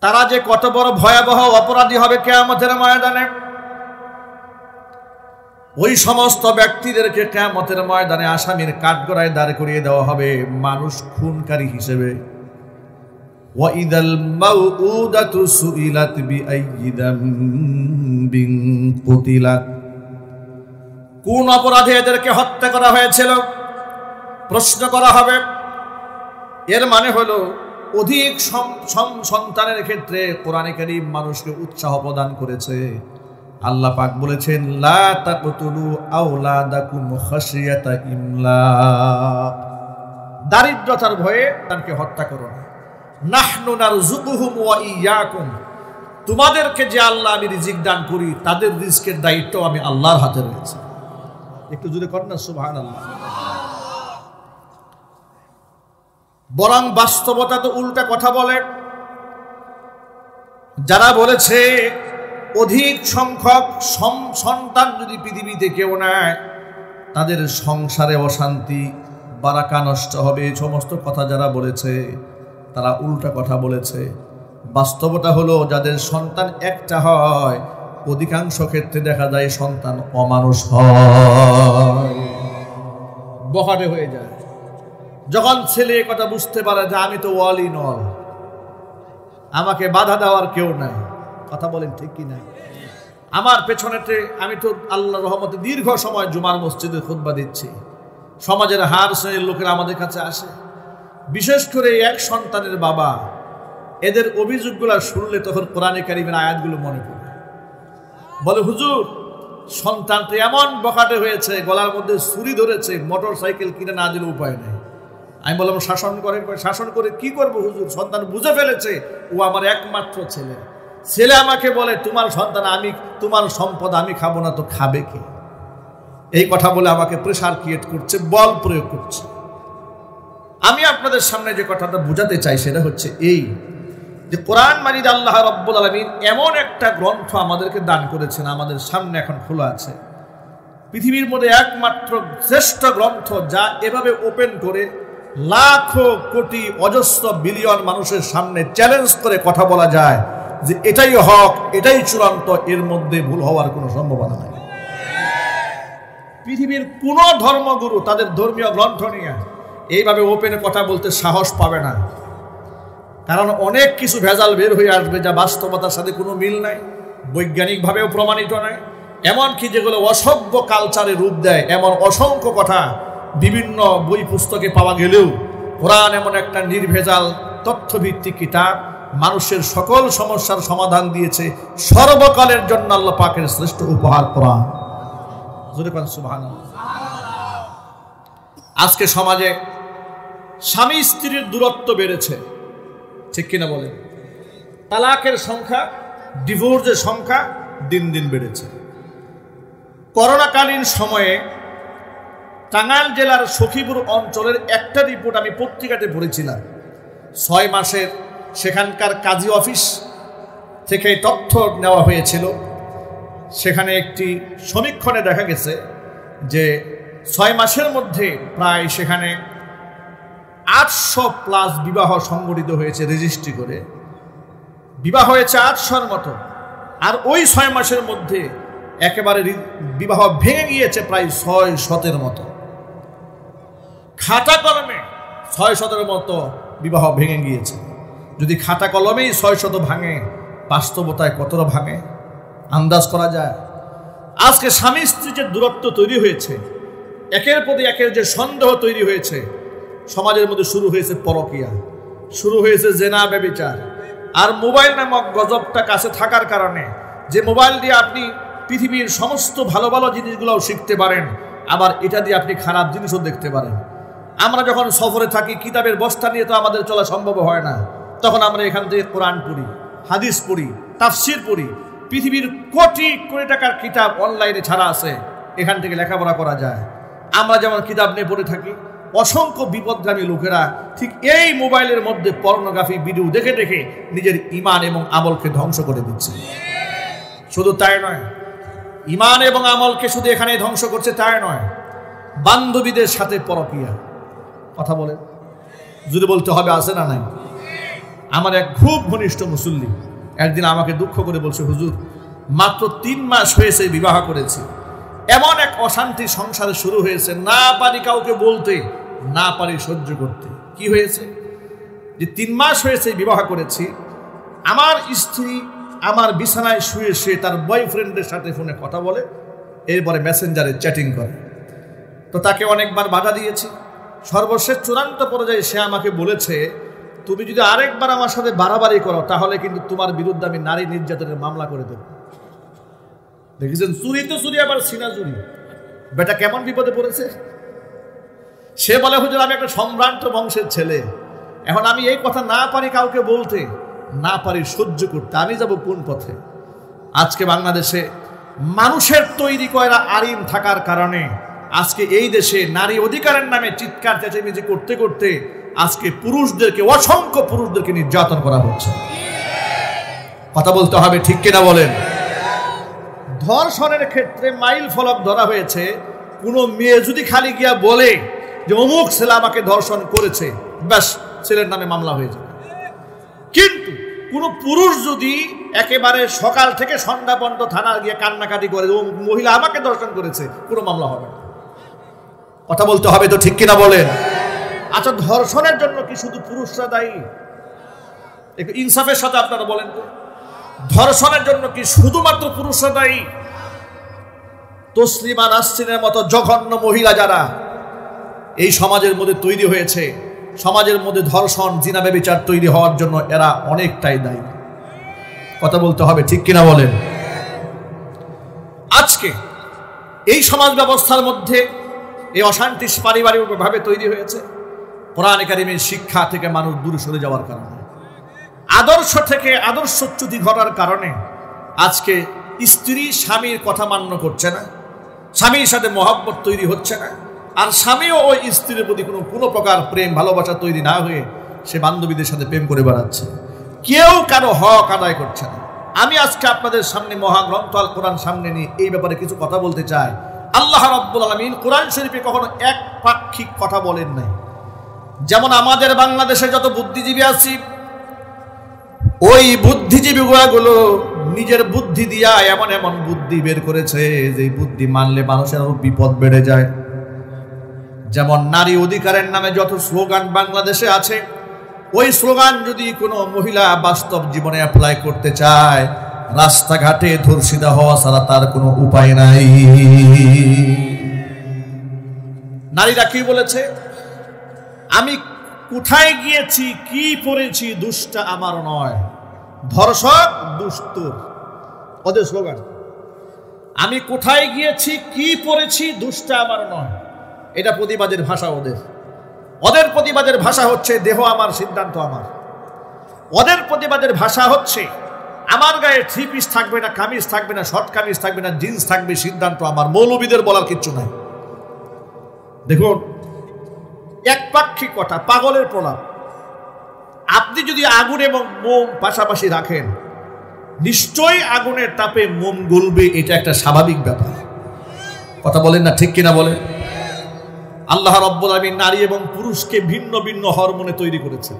তারা যে কত বড় ভয়াবহ অপরাধী হবে কিয়ামতের ময়দানে। ওই সমস্ত ব্যক্তিদেরকে কিয়ামতের ময়দানে আসামির কাঠগড়ায় দাঁড় করিয়ে দেওয়া হবে মানুষ খুনকারী হিসেবে। ওয়াইদাল মাউউদাতু সুইলাত বিআইয়ি যামবিন কুতিলাত, কোন অপরাধে এদেরকে হত্যা করা হয়েছিল প্রশ্ন করা হবে। এর মানে হলো অধিক সন্তানের ক্ষেত্রে কোরআনে কারীম মানুষকে উৎসাহ প্রদান করেছে। আল্লাহ পাক বলেছেন, লা তাকতুলু আওলাদাকুম খাশিয়াতা ইমলাক, দারিদ্রতার ভয়ে তাকে হত্যা করো না। নাহনু নারযুকুহুম ওয়া ইয়্যাকুম, তোমাদেরকে যে আল্লাহ আমি রিজিক দান করি তাদের রিজকের দায়িত্ব আমি আল্লাহর হাতে রয়েছে। একটু জোরে করেন না সুবহানাল্লাহ। বরং বাস্তবতা তো উল্টা কথা বলে। যারা বলেছে অধিক সংখ্যক সন্তান যদি পৃথিবীতে কেউ নেয় তাদের সংসারে অশান্তি, বারাকা নষ্ট হবে, এই সমস্ত কথা যারা বলেছে তারা উল্টা কথা বলেছে। বাস্তবতা হলো যাদের সন্তান একটা হয় অধিকাংশ ক্ষেত্রে দেখা যায় সন্তান অমানুষ হয়, বখাটে হয়ে যায়। যখন ছেলে কথা বুঝতে পারে যে আমি তো অল ইন অল, আমাকে বাধা দেওয়ার কেউ নাই, কথা বলেন ঠিক কি না? আমার পেছনেতে আমি তো আল্লাহর রহমতে দীর্ঘ সময় জুমার মসজিদে খুতবা দিচ্ছি, সমাজের হার শ্রেণীর লোকেরা আমাদের কাছে আসে, বিশেষ করে এক সন্তানের বাবা, এদের অভিযোগগুলো শুনলে তখন কোরআনে কারীমের আয়াতগুলো মনে পড়ে। বলে হুজুর সন্তানটি এমন বখাটে হয়েছে, গলার মধ্যে ছুরি ধরেছে, মোটর সাইকেল কিনে না দিলে উপায় নেই। আমি বললাম শাসন করেন। শাসন করে কি করবো হুজুর, সন্তান বুঝে ফেলেছে ও আমার একমাত্র ছেলে। ছেলে আমাকে বলে তোমার সন্তান, আমি তোমার সম্পদ আমি খাবো না তো খাবে কি? এই কথা বলে আমাকে প্রেসার ক্রিয়েট করছে, বল প্রয়োগ করছে। আমি আপনাদের সামনে যে কথাটা বোঝাতে চাই সেটা হচ্ছে এই যে কোরআন মাজিদ আল্লাহ রাব্বুল আলামিন এমন একটা গ্রন্থ আমাদেরকে দান করেছেন, আমাদের সামনে এখন খোলা আছে। পৃথিবীর মধ্যে একমাত্র শ্রেষ্ঠ গ্রন্থ যা এভাবে ওপেন করে লাখো কোটি অজস্র বিলিয়ন মানুষের সামনে চ্যালেঞ্জ করে কথা বলা যায় যে এটাই হক, এটাই চূড়ান্ত, এর মধ্যে ভুল হওয়ার কোনো সম্ভাবনা নাই। পৃথিবীর কোন ধর্মগুরু তাদের ধর্মীয় গ্রন্থ নিয়ে এইভাবে ওপেনে কথা বলতে সাহস পাবে না, কারণ অনেক কিছু ভেজাল বের হয়ে আসবে যা বাস্তবতার সাথে কোনো মিল নাই, বৈজ্ঞানিকভাবেও প্রমাণিত নাই। এমনকি যেগুলো অসভ্য কালচারে রূপ দেয় এমন অসংখ্য কথা বিভিন্ন বই পুস্তকে পাওয়া গেলেও কোরআন এমন একটা নির্ভেজাল তথ্যভিত্তিক কিতাব, মানুষের সকল সমস্যার সমাধান দিয়েছে। সর্বকালের জন্য আল্লাহ পাকের শ্রেষ্ঠ উপহার কোরআন। জোরে বলেন সুবহানাল্লাহ। আজকে সমাজে স্বামী স্ত্রীর দূরত্ব বেড়েছে, ঠিক কিনা বলেন? তালাকের সংখ্যা, ডিভোর্সের সংখ্যা দিন দিন বেড়েছে। করোনাকালীন সময়ে টাঙ্গাইল জেলার সখীপুর অঞ্চলের একটা রিপোর্ট আমি পত্রিকাতে পড়েছিলাম। 6 মাসের সেখানকার কাজী অফিস থেকে তথ্য নেওয়া হয়েছিল। সেখানে একটি সমীক্ষণে দেখা গেছে যে 6 মাসের মধ্যে প্রায় সেখানে 800+ বিবাহ সংগঠিত হয়েছে, রেজিস্ট্রি করে বিবাহ হয়েছে 800-র মতো। আর ওই 6 মাসের মধ্যে একেবারে বিবাহ ভেঙে গিয়েছে প্রায় 600-এর মতো। খাতা কলমে 600-এর মতো বিবাহ ভেঙে গিয়েছে। যদি খাতা কলমেই 600 ভাঙে, বাস্তবতায় কতটা ভাঙে আন্দাজ করা যায়। আজকে স্বামী স্ত্রী যে দূরত্ব তৈরি হয়েছে, একের প্রতি একের যে সন্দেহ তৈরি হয়েছে, সমাজের মধ্যে শুরু হয়েছে পরকীয়া, শুরু হয়েছে জেনা, ব্যভিচার। আর মোবাইল নামক গজবটা কাছে থাকার কারণে, যে মোবাইল দিয়ে আপনি পৃথিবীর সমস্ত ভালো ভালো জিনিসগুলোও শিখতে পারেন, আবার এটা দিয়ে আপনি খারাপ জিনিসও দেখতে পারেন। আমরা যখন সফরে থাকি, কিতাবের বস্তা নিয়ে তো আমাদের চলা সম্ভব হয় না, তখন আমরা এখান থেকে কোরআন পড়ি, হাদিস পড়ি, তাফসির পড়ি। পৃথিবীর কোটি কোটি টাকার কিতাব অনলাইনে ছাড়া আছে, এখান থেকে লেখাপড়া করা যায়। আমরা যেমন কিতাব নিয়ে পড়ে থাকি, অসংখ্য বিপদগামী লোকেরা ঠিক এই মোবাইলের মধ্যে পর্নোগ্রাফি ভিডিও দেখে দেখে নিজের ঈমান এবং আমলকে ধ্বংস করে দিচ্ছে। শুধু তাই নয়, ঈমান এবং আমলকে শুধু এখানে ধ্বংস করছে তাই নয়, বান্ধবীদের সাথে পরকীয়া। কথা বলে যদি বলতে হবে, আছে না নাই? আমার এক খুব ঘনিষ্ঠ মুসল্লি একদিন আমাকে দুঃখ করে বলছে, হুজুর মাত্র 3 মাস হয়েছে বিবাহ করেছি, এমন এক অশান্তি সংসারে শুরু হয়েছে, না পারি কাউকে বলতে, না পারি সহ্য করতে। কি হয়েছে? যে 3 মাস হয়েছে বিবাহ করেছি, আমার স্ত্রী আমার বিছানায় শুয়ে শুয়ে তার বয়ফ্রেন্ডের সাথে ফোনে কথা বলে, এরপরে মেসেঞ্জারে চ্যাটিং করে। তো তাকে অনেকবার বাধা দিয়েছি, সর্বশেষ চূড়ান্ত পর্যায়ে সে আমাকে বলেছে, তুমি যদি আরেকবার আমার সাথে বাড়াবাড়ি করো তাহলে কিন্তু তোমার বিরুদ্ধে আমি নারী নির্যাতনের মামলা করে দেব। দেখেছেন, চুরি তো চুরি, আবার সিনা চুরি। বেটা কেমন বিপদে পড়েছে। সে বলে, হুজুর আমি একটা সম্ভ্রান্ত বংশের ছেলে, এখন আমি এই কথা না পারি কাউকে বলতে, না পারি সহ্য করতে, আমি যাব কোন পথে? আজকে বাংলাদেশে মানুষের তৈরি করা আইন থাকার কারণে আজকে এই দেশে নারী অধিকারের নামে চিৎকার চেঁচামেচি করতে করতে আজকে পুরুষদেরকে, অসংখ্য পুরুষদেরকে নির্যাতন করা হচ্ছে। কথা বলতে হবে, ঠিক কিনা বলেন? ধর্ষণের ক্ষেত্রে মাইল ফলক ধরা হয়েছে। কোনো মেয়ে যদি খালি গিয়া বলে যে অমুক ছেলে আমাকে ধর্ষণ করেছে, ব্যাস ছেলের নামে মামলা হয়ে যাবে। কিন্তু কোনো পুরুষ যদি একেবারে সকাল থেকে সন্ধ্যা পর্যন্ত থানা গিয়ে কান্নাকাটি করে অমুক মহিলা আমাকে ধর্ষণ করেছে, কোনো মামলা হবে না। কথা বলতে হবে তো, ঠিক কিনা বলেন? আচ্ছা, ধর্ষণের জন্য কি শুধু পুরুষরা দায়ী? একটু ইনসাফের সাথে আপনারা বলেন তো, ধর্ষণের জন্য কি শুধুমাত্র পুরুষরা দায়ী? তসলিমা নাসরিনের মতো জঘন্য মহিলা যারা এই সমাজের মধ্যে তৈরি হয়েছে, সমাজের মধ্যে ধর্ষণ, জিনা, ব্যভিচার তৈরি হওয়ার জন্য এরা অনেকটাই দায়ী। কথা বলতে হবে, ঠিক কিনা বলেন? আজকে এই সমাজ ব্যবস্থার মধ্যে এই অশান্তি পারিবারিকভাবে তৈরি হয়েছে কোরআনে কারিমের শিক্ষা থেকে মানুষ দূরে সরে যাওয়ার কারণে, আদর্শ থেকে আদর্শচ্যুতি ঘটার কারণে আজকে স্ত্রী স্বামীর কথা মান্য করছে না, স্বামীর সাথে মহব্বত তৈরি হচ্ছে না, আর স্বামীও ওই স্ত্রীর প্রতি কোনো প্রকার প্রেম ভালোবাসা তৈরি না হয়ে সে বান্ধবীদের সাথে প্রেম করে বেড়াচ্ছে। কেউ কারো হক আদায় করছে না। আমি আজকে আপনাদের সামনে মহাগ্রন্থ আল কোরআন সামনে নিয়ে এই ব্যাপারে কিছু কথা বলতে চাই। আল্লাহ রাব্বুল আলামিন কোরআন শরীফে কখনো এক পাক্ষিক কথা বলেন নাই। যেমন আমাদের বাংলাদেশে যত বুদ্ধিজীবী আছি, ওই বুদ্ধিজীবীগুলো নিজের বুদ্ধি দিয়া এমন এমন বুদ্ধি বের করেছে যে বুদ্ধি মানলে মানুষের আরো বিপদ বেড়ে যায়। যেমন নারী অধিকারের নামে যত স্লোগান বাংলাদেশে আছে, ওই স্লোগান যদি কোনো মহিলা বাস্তব জীবনে অ্যাপ্লাই করতে চায়, রাস্তাঘাটে ধর্ষিতা হওয়া ছাড়া তার কোনো উপায় নাই। নারীরা কি বলেছে? আমি কোথায় গিয়েছি, কি পড়েছি, দুষ্টা আমার নয়, ধর্ষক দুষ্টুর। ওদের স্লোগান, আমি কোথায় গিয়েছি, কি পড়েছি, দুষ্টা আমার নয়। এটা প্রতিবাদের ভাষা ওদের। ওদের প্রতিবাদের ভাষা হচ্ছে দেহ আমার, সিদ্ধান্ত আমার। ওদের প্রতিবাদের ভাষা হচ্ছে আমার গায়ে 3 পিস থাকবে না, কামিজ থাকবে না, শর্ট কামিজ থাকবে না, জিন্স থাকবে, সিদ্ধান্ত আমার। মৌলবীদের বলার কিচ্ছু নাই। দেখুন, একপাক্ষিক কথা, পাগলের প্রলাপ। আপনি যদি আগুন এবং মোম পাশাপাশি রাখেন, নিশ্চয়ই আগুনের তাপে মোম গলবে, এটা একটা স্বাভাবিক ব্যাপার। কথা বলেন না, ঠিক কিনা বলেন? আল্লাহ রাব্বুল আলামিন নারী এবং পুরুষকে ভিন্ন ভিন্ন হরমোনে তৈরি করেছে।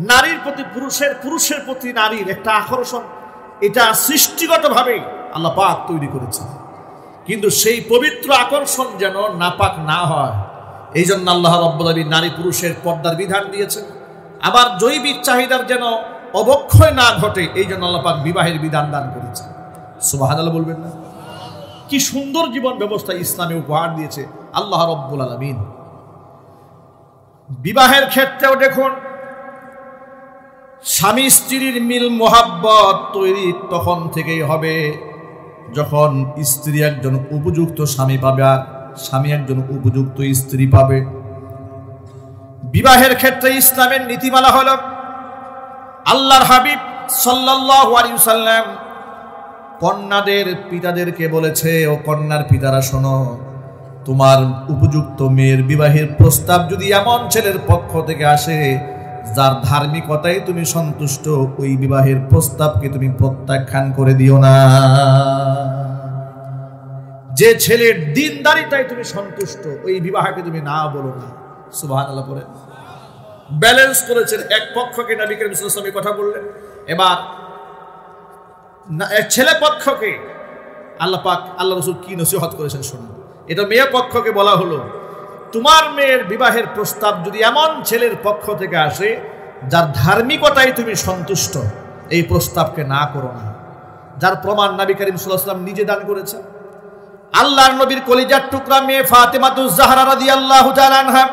নারীর প্রতি পুরুষের, পুরুষের প্রতি নারীর একটা আকর্ষণ, এটা সৃষ্টিগতভাবে আল্লাহ পাক তৈরি করেছে। কিন্তু সেই পবিত্র আকর্ষণ যেন নাপাক না হয়, এই জন্য আল্লাহ রাব্বুল আলামিন নারী পুরুষের পর্দার বিধান দিয়েছেন। আবার জৈবিক চাহিদার যেন অবক্ষয় না ঘটে, এই জন্য আল্লাহ পাক বিবাহের বিধান দান করেছেন। সুবহানাল্লাহ বলবেন না? কি সুন্দর জীবন ব্যবস্থা ইসলামে উপহার দিয়েছে আল্লাহ রাব্বুল আলামিন। বিবাহের ক্ষেত্রেও দেখুন, স্বামী স্ত্রীর মিল মোহাব্বত তৈরি তখন থেকেই হবে যখন স্ত্রী একজন উপযুক্ত স্বামী পাবে আর স্বামী একজন উপযুক্ত স্ত্রী পাবে। বিবাহের ক্ষেত্রে ইসলামের নীতিমালা হলো, আল্লাহর হাবিব সাল্লাল্লাহু আলাইহি ওয়াসাল্লাম কন্যাদের পিতাদেরকে বলেছে, ও কন্যার পিতারা শোনো, তোমার উপযুক্ত মেয়ের বিবাহের প্রস্তাব যদি এমন ছেলের পক্ষ থেকে আসে যার ধার্মিকতায় তুমি সন্তুষ্ট, ওই বিবাহের প্রস্তাবকে তুমি প্রত্যাখ্যান করে দিও না। যে ছেলের দিনদারিতায় তুমি সন্তুষ্ট, ওই বিবাহকে তুমি না বলো না। সুবহানাল্লাহ পড়ে। ব্যালেন্স করেছেন। এক পক্ষকে নবী করিম সাল্লাল্লাহু আলাইহি ওয়াসাল্লাম কথা বললেন, এবার ছেলে পক্ষকে আল্লাহ পাক আল্লাহ রাসূল কি নসিহত করেছেন শুনুন। এটা মেয়ে পক্ষকে বলা হলো, তোমার মেয়ের বিবাহের প্রস্তাব যদি এমন ছেলের পক্ষ থেকে আসে যার ধার্মিকতায় তুমি সন্তুষ্ট, এই প্রস্তাবকে না করো না। যার প্রমাণ নবী করিম সাল্লাল্লাহু আলাইহি ওয়াসাল্লাম নিজে দান করেছেন। আল্লাহর নবীর কলিজার টুকরা মেয়ে ফাতেমাতুজ জাহরা রাদিয়াল্লাহু তাআলা আনহা,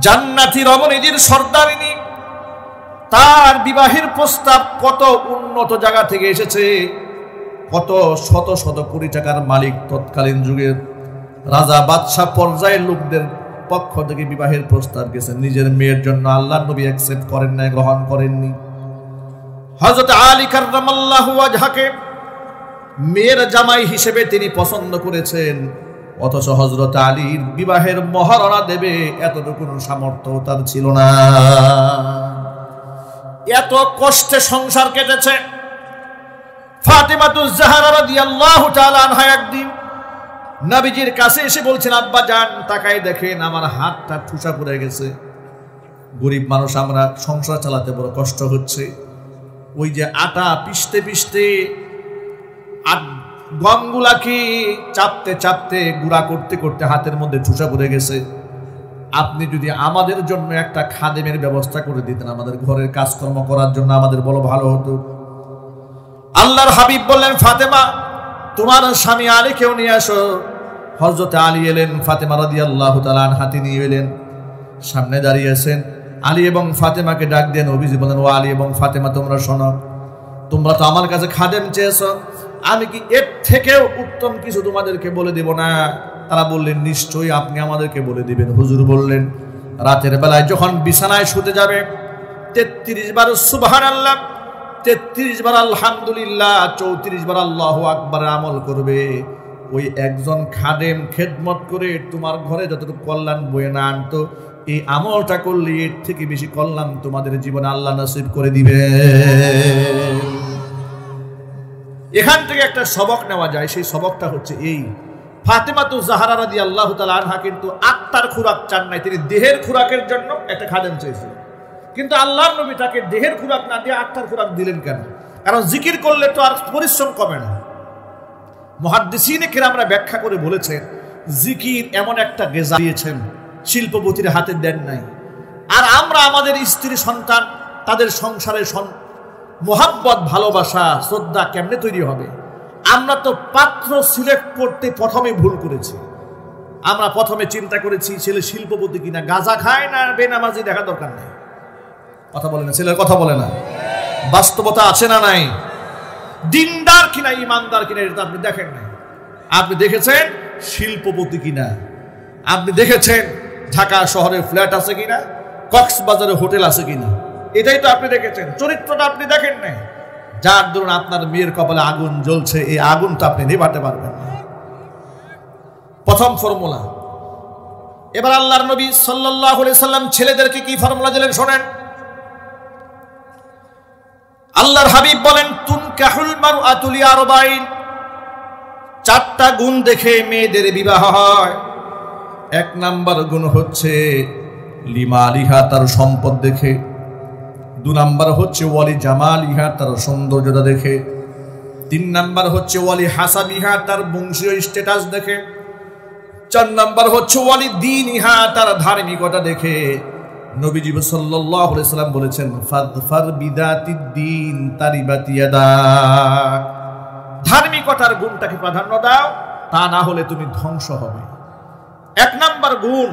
জান্নাতি রমণীদের সর্দারিনী, তার বিবাহের প্রস্তাব কত উন্নত জায়গা থেকে এসেছে, কত শত শত কোটি টাকার মালিক তৎকালীন যুগের রাজা বাদশাহ পর্যায়ের লোকদের পক্ষ থেকে বিবাহের প্রস্তাব গেছে। নিজের মেয়ের জন্য আল্লাহর নবী অ্যাকসেপ্ট করেন নাই, গ্রহণ করেননি। হযরত আলী কাররামাল্লাহু ওয়াজহাকে মেয়ের জামাই হিসেবে তিনি পছন্দ করেছেন, অথচ হযরত আলীর বিবাহের মহারণা দেবে এতটুকু সামর্থ্য তার ছিল না। এত কষ্টে সংসার কেটেছে। ফাতেমাতুজ জাহরা রাদিয়াল্লাহু তাআলা আনহা একদিন নবীজির কাছে এসে বলছেন, আব্বা জান তাকায় দেখেন আমার হাতটা ঠুসা পড়ে গেছে, গরিব মানুষ আমরা, সংসার চালাতে বড় কষ্ট হচ্ছে। ওই যে আটা পিষতে পিষতে গমগুলাকে চাপতে চাপতে গুঁড়া করতে করতে হাতের মধ্যে ঠুসা পড়ে গেছে। আপনি যদি আমাদের জন্য একটা খাদেমের ব্যবস্থা করে দিতেন, আমাদের ঘরের কাজকর্ম করার জন্য, আমাদের বড় ভালো হতো। আল্লাহর হাবিব বললেন, ফাতেমা তোমার স্বামী আলীকেও নিয়ে আসো। হযরত আলী এলেন, ফাতেমা রাদিয়াল্লাহু তাআলা আনহা তিনি এলেন, সামনে দাঁড়িয়ে আছেন। আলী এবং ফাতেমাকে ডাক দেন। নবীজি বলেন, ও আলী এবং ফাতেমা তোমরা শোনো, তোমরা তো আমার কাছে খাদেম চেয়েছো, আমি কি এর থেকেও উত্তম কিছু তোমাদেরকে বলে দেব না? তারা বললেন, নিশ্চয়ই আপনি আমাদেরকে বলে দিবেন। হুজুর বললেন, রাতের বেলায় যখন বিছানায় শুতে যাবে 33 বার সুবহানাল্লাহ, 33 বার আলহামদুলিল্লাহ, 34 বার আল্লাহু আকবার আমল করবে। ওই একজন খাদেম খেদমত করে তোমার ঘরে যতটুকু কল্যাণ বয়ে না আনতো, এই আমলটা করলে এর থেকে বেশি কল্যাণ তোমাদের জীবনে আল্লাহ নসিব করে দিবে। এখান থেকে একটা সবক নেওয়া যায়, সেই সবকটা হচ্ছে এই, ফাতেমাতুজ জাহরা রাদিয়াল্লাহু তাআলা আনহা কিন্তু আত্মার খোরাক চান নাই, তিনি দেহের খোরাকের জন্য একটা খাদেম চেয়েছিলেন। কিন্তু আল্লাহর নবী তাকে দেহের খোরাক না দিয়ে আত্মার খোরাক দিলেন কেন? কারণ জিকির করলে তো আর পরিশ্রম কমে না। মুহাদ্দিসিনে কেরামরা ব্যাখ্যা করে বলেছেন, জিকির এমন একটা গেজা দিয়েছেন শিল্পপতির হাতে দেন নাই। আর আমরা আমাদের স্ত্রী সন্তান, তাদের সংসারে মোহাব্বত, ভালোবাসা, শ্রদ্ধা কেমনে তৈরি হবে? আমরা তো পাত্র সিলেক্ট করতে প্রথমে ভুল করেছি। আমরা প্রথমে চিন্তা করেছি ছেলে শিল্পপতি কিনা, গাঁজা খায় না বেনামাজি, দেখা দরকার নেই। কথা বলে না, ছেলের কথা বলে না, বাস্তবতা আছে না নাই? দিনদার কিনা, ইমানদার কিনা, এটা আপনি দেখেন নাই। আপনি দেখেছেন শিল্পপতি কিনা, আপনি দেখেছেন ঢাকা শহরে ফ্ল্যাট আছে কিনা, কক্সবাজারে হোটেল আছে কিনা, এটাই তো আপনি দেখেছেন। চরিত্রটা আপনি দেখেন নাই। যার ধরুন আপনার মেয়ের কপালে আগুন জ্বলছে, এই আগুনটা আপনি নেভাতে পারবেন না। প্রথম ফর্মুলা। এবার আল্লাহর নবী সাল্লাল্লাহু আলাইহি সাল্লাম ছেলেদেরকে কি ফর্মুলা দিলেন শোনেন। আল্লাহর হাবিব বলেন, তুনকাহুল মারআতু লিআরবাইন, 4টা গুণ দেখে মেয়েদের বিবাহ হয়। 1 নাম্বার গুণ হচ্ছে লিমালিহা, তার সম্পদ দেখে। 2 নাম্বার হচ্ছে ওয়ালি জামালিহা, তার সৌন্দর্যতা দেখে। 3 নাম্বার হচ্ছে ওয়ালি হাসাবিহা, তার বংশীয় স্ট্যাটাস দেখে। 4 নাম্বার হচ্ছে ওয়ালি দীনিহা, তার ধার্মিকতা দেখে। নবীজি সাল্লাল্লাহু আলাইহি সাল্লাম বলেছেন, ফাদফার বিদাতিদ দ্বীন তারিবাত ইয়াদাক, ধার্মিকতার গুণটাকে প্রাধান্য দাও, তা না হলে তুমি ধ্বংস হবে। 1 নাম্বার গুণ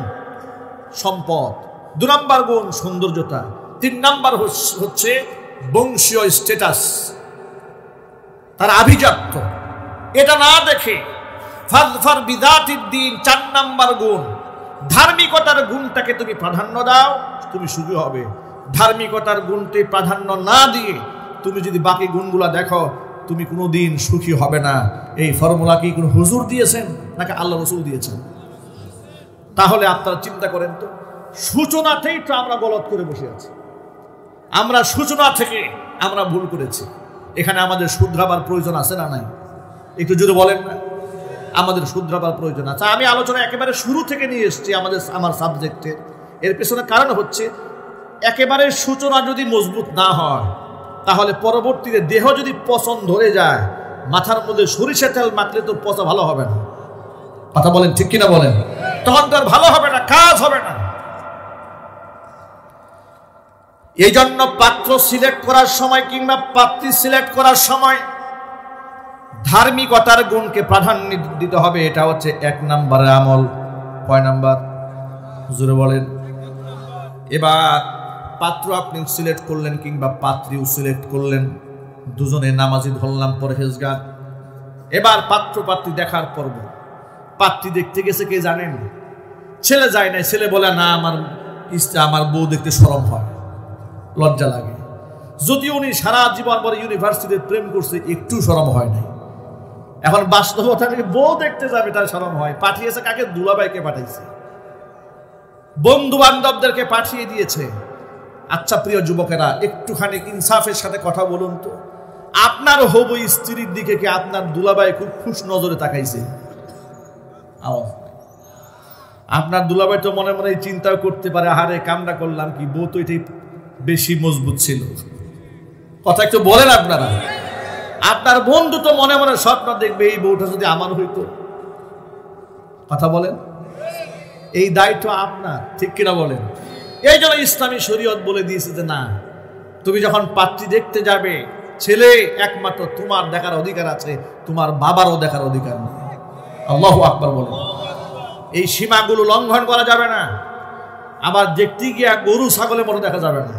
সম্পদ, 2 নাম্বার গুণ সৌন্দর্যতা, 3 নাম্বার হচ্ছে বংশীয় স্ট্যাটাস, তার আভিজাত্য। এটা না দেখে ফাদফার বিদাতিদ দ্বীন, 4 নাম্বার গুণ ধার্মিকতার গুণটাকে তুমি প্রাধান্য দাও, তুমি সুখী হবে। ধার্মিকতার গুণটি প্রাধান্য না দিয়ে তুমি যদি বাকি গুণগুলা দেখো, তুমি কোনোদিন সুখী হবে না। এই ফর্মুলা কি কোনো হুজুর দিয়েছেন নাকি আল্লাহ রাসূল দিয়েছেন? তাহলে আপনারা চিন্তা করেন তো, সূচনাতেই তো আমরা গলত করে বসে আছি। আমরা সূচনা থেকে আমরা ভুল করেছি। এখানে আমাদের শুধরাবার প্রয়োজন আছে না নাই? একটু যদি বলেন না, আমাদের শুধরাবার প্রয়োজন আছে। আমি আলোচনা একেবারে শুরু থেকে নিয়ে এসেছি আমার সাবজেক্টে। এর পেছনে কারণ হচ্ছে একেবারে সূচনা যদি মজবুত না হয় তাহলে পরবর্তীতে দেহ যদি পচন ধরে যায়, মাথার মধ্যে সরিষা তেল মাখলে তো পচা ভালো হবে না। কথা বলেন ঠিক কিনা বলেন? তখন তো আর ভালো হবে না, কাজ হবে না। এই জন্য পাত্র সিলেক্ট করার সময় কিংবা পাত্রী সিলেক্ট করার সময় ধার্মিকতার গুণকে প্রাধান্য দিতে হবে। এটা হচ্ছে 1 নম্বরের আমল। কয় নাম্বার? জোরে বলেন। এবার পাত্র আপনি সিলেক্ট করলেন কিংবা পাত্রীও সিলেক্ট করলেন, দুজনে নামাজি ধরলাম, পরহেজগার। এবার পাত্র পাত্রী দেখার পর্ব। পাত্রী দেখতে গেছে কে জানেন? ছেলে যায় নাই। ছেলে বলে না, আমার বউ দেখতে শরম হয়, লজ্জা লাগে। যদিও উনি সারা জীবন পরে ইউনিভার্সিটিতে প্রেম করছে, একটু শরম হয় নাই। এখন বাস্তবতা বউ দেখতে যাবে, তার শরম হয়। পাঠিয়েছে কাকে? দুলাভাইকে পাঠাইছে, বন্ধু বান্ধবদেরকে পাঠিয়ে দিয়েছে। আচ্ছা প্রিয় যুবকেরা, একটুখানি ইনসাফের সাথে কথা বলুন তো, আপনার হবু স্ত্রীর দিকে কি আপনার দুলাভাই খুব খুশ নজরে তাকাইছে? আপনার দুলাভাই তো মনে মনে চিন্তাও করতে পারে, আহারে কামনা করলাম কি, বউ তো এটাই বেশি মজবুত ছিল। কথা একটু বলেন আপনারা। আপনার বন্ধু তো মনে মনে স্বপ্ন দেখবে, এই বউটা যদি আমার হইতো। কথা বলেন। এই দায়িত্ব আপনার, ঠিক কিনা বলেন? এই জন্য ইসলামী শরীয়ত বলে দিয়েছে যে না, তুমি যখন পাত্রী দেখতে যাবে, ছেলে একমাত্র তোমার দেখার অধিকার আছে, তোমার বাবারও দেখার অধিকার নেই। আল্লাহু আকবার বলেন। এই সীমাগুলো লঙ্ঘন করা যাবে না। আবার দেখতে গিয়া গরু ছাগলের মতো দেখা যাবে না।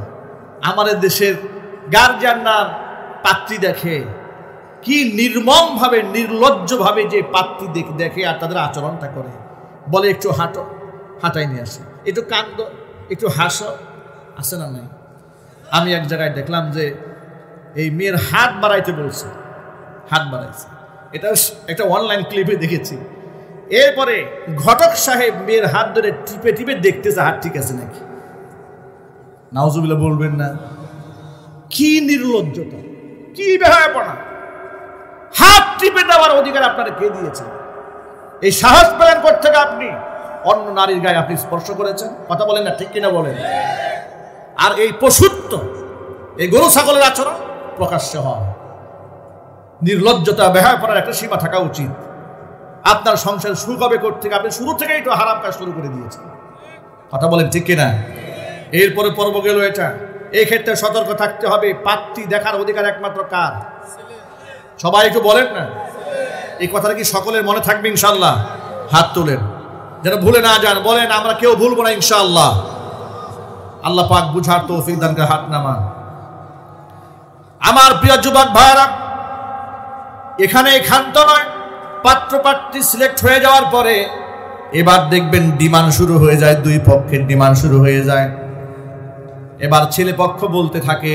আমাদের দেশের গার্জিয়ানরা পাত্রী দেখে, কি নির্মমভাবে নির্লজ্জভাবে যে পাত্রী দেখে আর তাদের আচরণটা করে। বলে একটু হাঁটো, হাঁটাই নিয়ে আসে, একটু কান্দ, একটু হাসো, আসে না নাই? আমি এক জায়গায় দেখলাম যে এই মেয়ের হাত বাড়াইতে বলছে, হাত বাড়াইছে। এটা একটা অনলাইন ক্লিপে দেখেছি। এরপরে ঘটক সাহেব মেয়ের হাত ধরে টিপে টিপে দেখতেছে হাত ঠিক আছে নাকি। নাউজুবিল্লাহ বলবেন না? কি নির্লজ্জতা, কি বেহায়াপনা! হাত টিপে দেওয়ার অধিকার আপনারা কে দিয়েছে? এই সাহস পেলেন কোত্থেকে? আপনি অন্য নারীর গায়ে আপনি স্পর্শ করেছেন। কথা বলেন না, ঠিক কিনা বলেন? আর এই পশুত্ব, এই গরু ছাগলের আচরণ প্রকাশ্যে হয়। নির্লজ্জতা, বেহায়াপনার একটা সীমা থাকা উচিত। আপনার সংসার শুরু কবে করতে, আপনি শুরু থেকেই তো হারাম কাজ শুরু করে দিয়েছেন। কথা বলেন ঠিক কিনা? এরপরে পর্ব গেল এটা। এই ক্ষেত্রে সতর্ক থাকতে হবে। পাত্রী দেখার অধিকার একমাত্র কার? সবাই একটু বলেন না। এই কথাটা কি সকলের মনে থাকবে ইনশাআল্লাহ? হাত তোলেন, যেন ভুলে না যান। বলেন, আমরা কেউ ভুলবো না ইনশাআল্লাহ। আল্লাহ পাক বুঝার তৌফিক দান করে। হাত নামান। আমার প্রিয় যুবক ভাইরা, এখানে ক্ষান্ত নয়। পাত্র পাত্রী সিলেক্ট হয়ে যাওয়ার পরে এবার দেখবেন ডিমান্ড শুরু হয়ে যায়, দুই পক্ষের ডিমান্ড শুরু হয়ে যায়। এবার ছেলে পক্ষ বলতে থাকে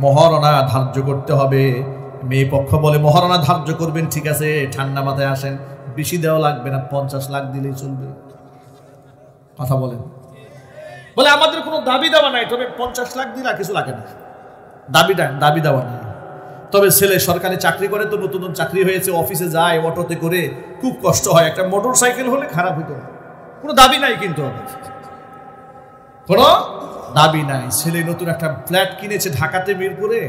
মহারণা ধার্য করতে হবে। মেয়ে পক্ষ বলে মহারণা ধার্য করবেন, ঠিক আছে, ঠান্ডা মাথায় আসেন, বেশি দেওয়া লাগবে না, 50 লাখ দিলেই চলবে। কথা বলেন। বলে আমাদের কোনো দাবি দেওয়া নাই, তবে 50 লাখ দিলে কিছু লাগে না। দাবি দেওয়া নাই। তবে ছেলে সরকারি চাকরি করে, তো নতুন চাকরি হয়েছে, অফিসে যায় অটোতে করে, খুব কষ্ট হয়। একটা মোটর সাইকেল হলে খারাপ হইতো না। কোনো দাবি নাই, কিন্তু কোনো দাবি নাই। ছেলে নতুন একটা ফ্ল্যাট কিনেছে ঢাকাতে, মিরপুরে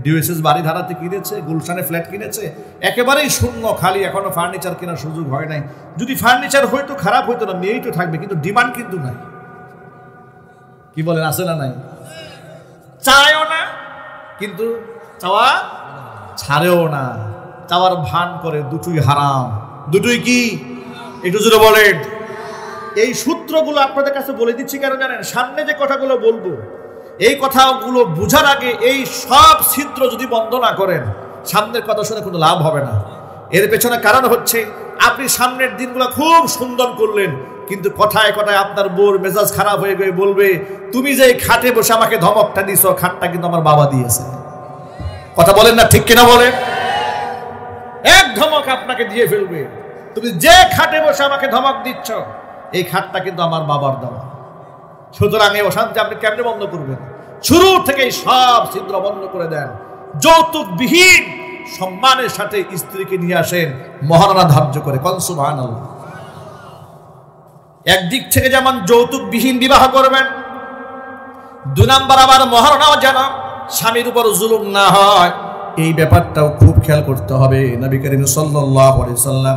ডিওএসএস বাড়ি ধারাতে কিনেছে, গুলশানে ফ্ল্যাট কিনেছে, একেবারেই শূন্য, খালি। এখনো ফার্নিচার কেনার সুযোগ হয় নাই। যদি ফার্নিচার হয়তো খারাপ হইতো না, মেয়েই তো থাকবে, কিন্তু ডিমান্ড কিন্তু নাই। কি বলেন, আছে না নাই? চায়ও না, কিন্তু চাওয়া ছাড়েও না। চাওয়ার ভান করে। দুটোই হারাম। দুটোই কি? একটু জোরে বলেন। এই সূত্রগুলো আপনাদের কাছে বলে দিচ্ছি কেন জানেন? সামনে যে কথাগুলো বলবো, এই কথাগুলো বুঝার আগে এই সব ছিদ্র যদি বন্ধ না করেন, সামনের কথা শুনে কোনো লাভ হবে না। এর পেছনে কারণ হচ্ছে, আপনি সামনের দিনগুলো খুব সুন্দর করলেন, কিন্তু কথায় কথায় আপনার বউর মেজাজ খারাপ হয়ে গিয়ে বলবে, তুমি যে খাটে বসে আমাকে ধমকটা দিছো, খাটটা কিন্তু আমার বাবা দিয়েছে। কথা বলেন না, ঠিক কিনা বলেন? এক ধমক আপনাকে দিয়ে ফেলবে। তুমি যে খাটে বসে আমাকে ধমক দিচ্ছ, এই খাটটা কিন্তু আমার বাবার দেওয়া। সুতরাং এই অশান্তি আপনি কেমনে বন্ধ করবেন? শুরু থেকেই সব ছিদ্র বন্ধ করে দেন। যৌতুকবিহীন সম্মানের সাথে স্ত্রীকে নিয়ে আসেন, মহারণা ধার্য করে। কোন সুবহানাল্লাহ। একদিক থেকে যেমন যৌতুকবিহীন বিবাহ করবেন, 2 নাম্বার আবার মহারণাও যেন স্বামীর উপর জুলুম না হয়, এই ব্যাপারটাও খুব খেয়াল করতে হবে। নবী করিম সাল্লাল্লাহু আলাইহি সাল্লাম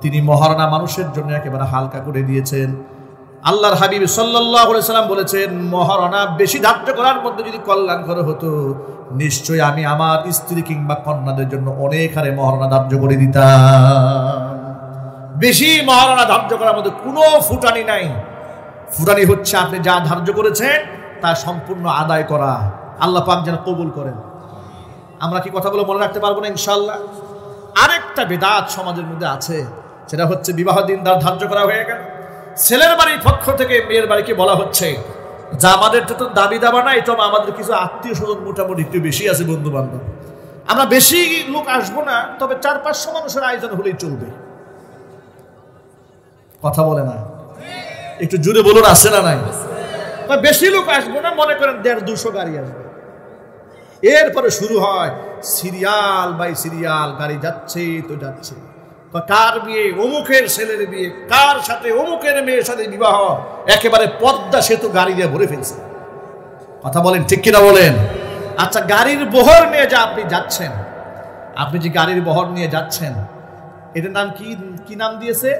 তিনি মহারণা মানুষের জন্য একেবারে হালকা করে দিয়েছেন। আল্লাহর হাবিব সাল্লাল্লাহু আলাইহি সাল্লাম বলেছেন, মহারণা বেশি ধার্য করার মধ্যে যদি কল্যাণকর হতো, নিশ্চয়ই আমি আমার স্ত্রী কিংবা কন্যাদের জন্য অনেক হারে মহারণা ধার্য করে দিতাম। বেশি মহারণা ধার্য করার মধ্যে কোনো ফুটানি নাই। ফুটানি হচ্ছে আপনি যা ধার্য করেছেন তা সম্পূর্ণ আদায় করা। আল্লাহ পাক যেন কবুল করেন। আমরা কি কথাগুলো মনে রাখতে পারবো না ইনশাআল্লাহ? আরেকটা বিদআত সমাজের মধ্যে আছে, সেটা হচ্ছে বিবাহ দিন ধার্য করা হয়ে গেল, ছেলের বাড়ির পক্ষ থেকে মেয়ের বাড়িকে বলা হচ্ছে যা আমাদের তো দাবি দাবা নাই, তবে আমাদের কিছু আত্মীয় স্বজন মোটামুটি একটু বেশি আছে, বন্ধু বান্ধব, আমরা বেশি লোক আসবো না, তবে 400-500 মানুষের আয়োজন হলেই চলবে। কথা বলে না, একটু জুড়ে বলুন, আছে না নাই? বেশি লোক আসবো না, মনে করেন 150-200 গাড়ি আসবে। এরপরে শুরু হয় সিরিয়াল বাই সিরিয়াল, গাড়ি যাচ্ছে তো যাচ্ছে, কার বিয়ে, অমুকের ছেলের বিয়ে, কার সাথে অমুকের মেয়ের সাথে বিবাহ, একেবারে পদ্মা সেতু গাড়ি দিয়ে ভরে ফেলছে। কথা বলেন ঠিক কিনা বলেন? আচ্ছা, গাড়ির বহর নিয়ে যা আপনি যাচ্ছেন, আপনি যে গাড়ির বহর নিয়ে যাচ্ছেন, এটার নাম কি নাম দিয়েছে?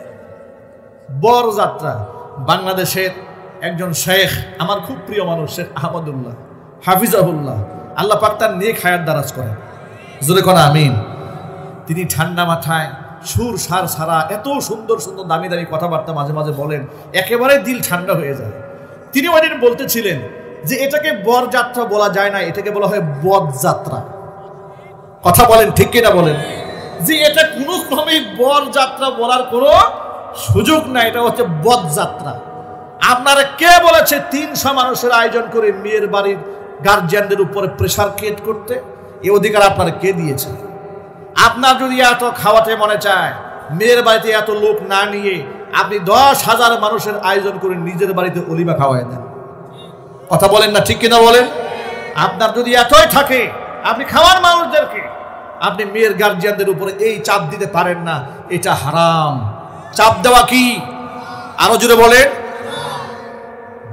বরযাত্রা। বাংলাদেশের একজন শেখ, আমার খুব প্রিয় মানুষ, শেখ আহমদুল্লাহ হাফিজাহুল্লাহ, আল্লাহ পাক তার নেক হায়াত দারাজ করেন, জোরে কোন আমিন। তিনি ঠান্ডা মাথায় সুর সার সারা এত সুন্দর সুন্দর দামি দামি কথাবার্তা মাঝে মাঝে বলেন, একেবারে দিল ঠান্ডা হয়ে যায়। তিনি ওই দিন বলতেছিলেন যে এটাকে বরযাত্রা বলা যায় না, এটাকে বলা হয় বদযাত্রা। কথা বলেন ঠিক কিনা বলেন? যে এটা কোনো ক্রমেই বরযাত্রা বলার কোনো সুযোগ নাই, এটা হচ্ছে বদযাত্রা। আপনারা কে বলেছে 300 মানুষের আয়োজন করে মেয়ের বাড়ির গার্জিয়ানদের উপরে প্রেসার ক্রিয়েট করতে? এই অধিকার আপনারা কে দিয়েছে? আপনার যদি এত খাওয়াতে মনে চায়, মেয়ের বাড়িতে এত লোক না নিয়ে আপনি 10,000 মানুষের আয়োজন করে নিজের বাড়িতে অলিমা খাওয়াই দেন। কথা বলেন না ঠিক কিনা বলেন? আপনার যদি এতই থাকে, আপনি খাওয়ার মানুষদেরকে, আপনি মেয়ের গার্জিয়ানদের উপরে এই চাপ দিতে পারেন না, এটা হারাম। চাপ দেওয়া কি? আরো জোরে বলেন।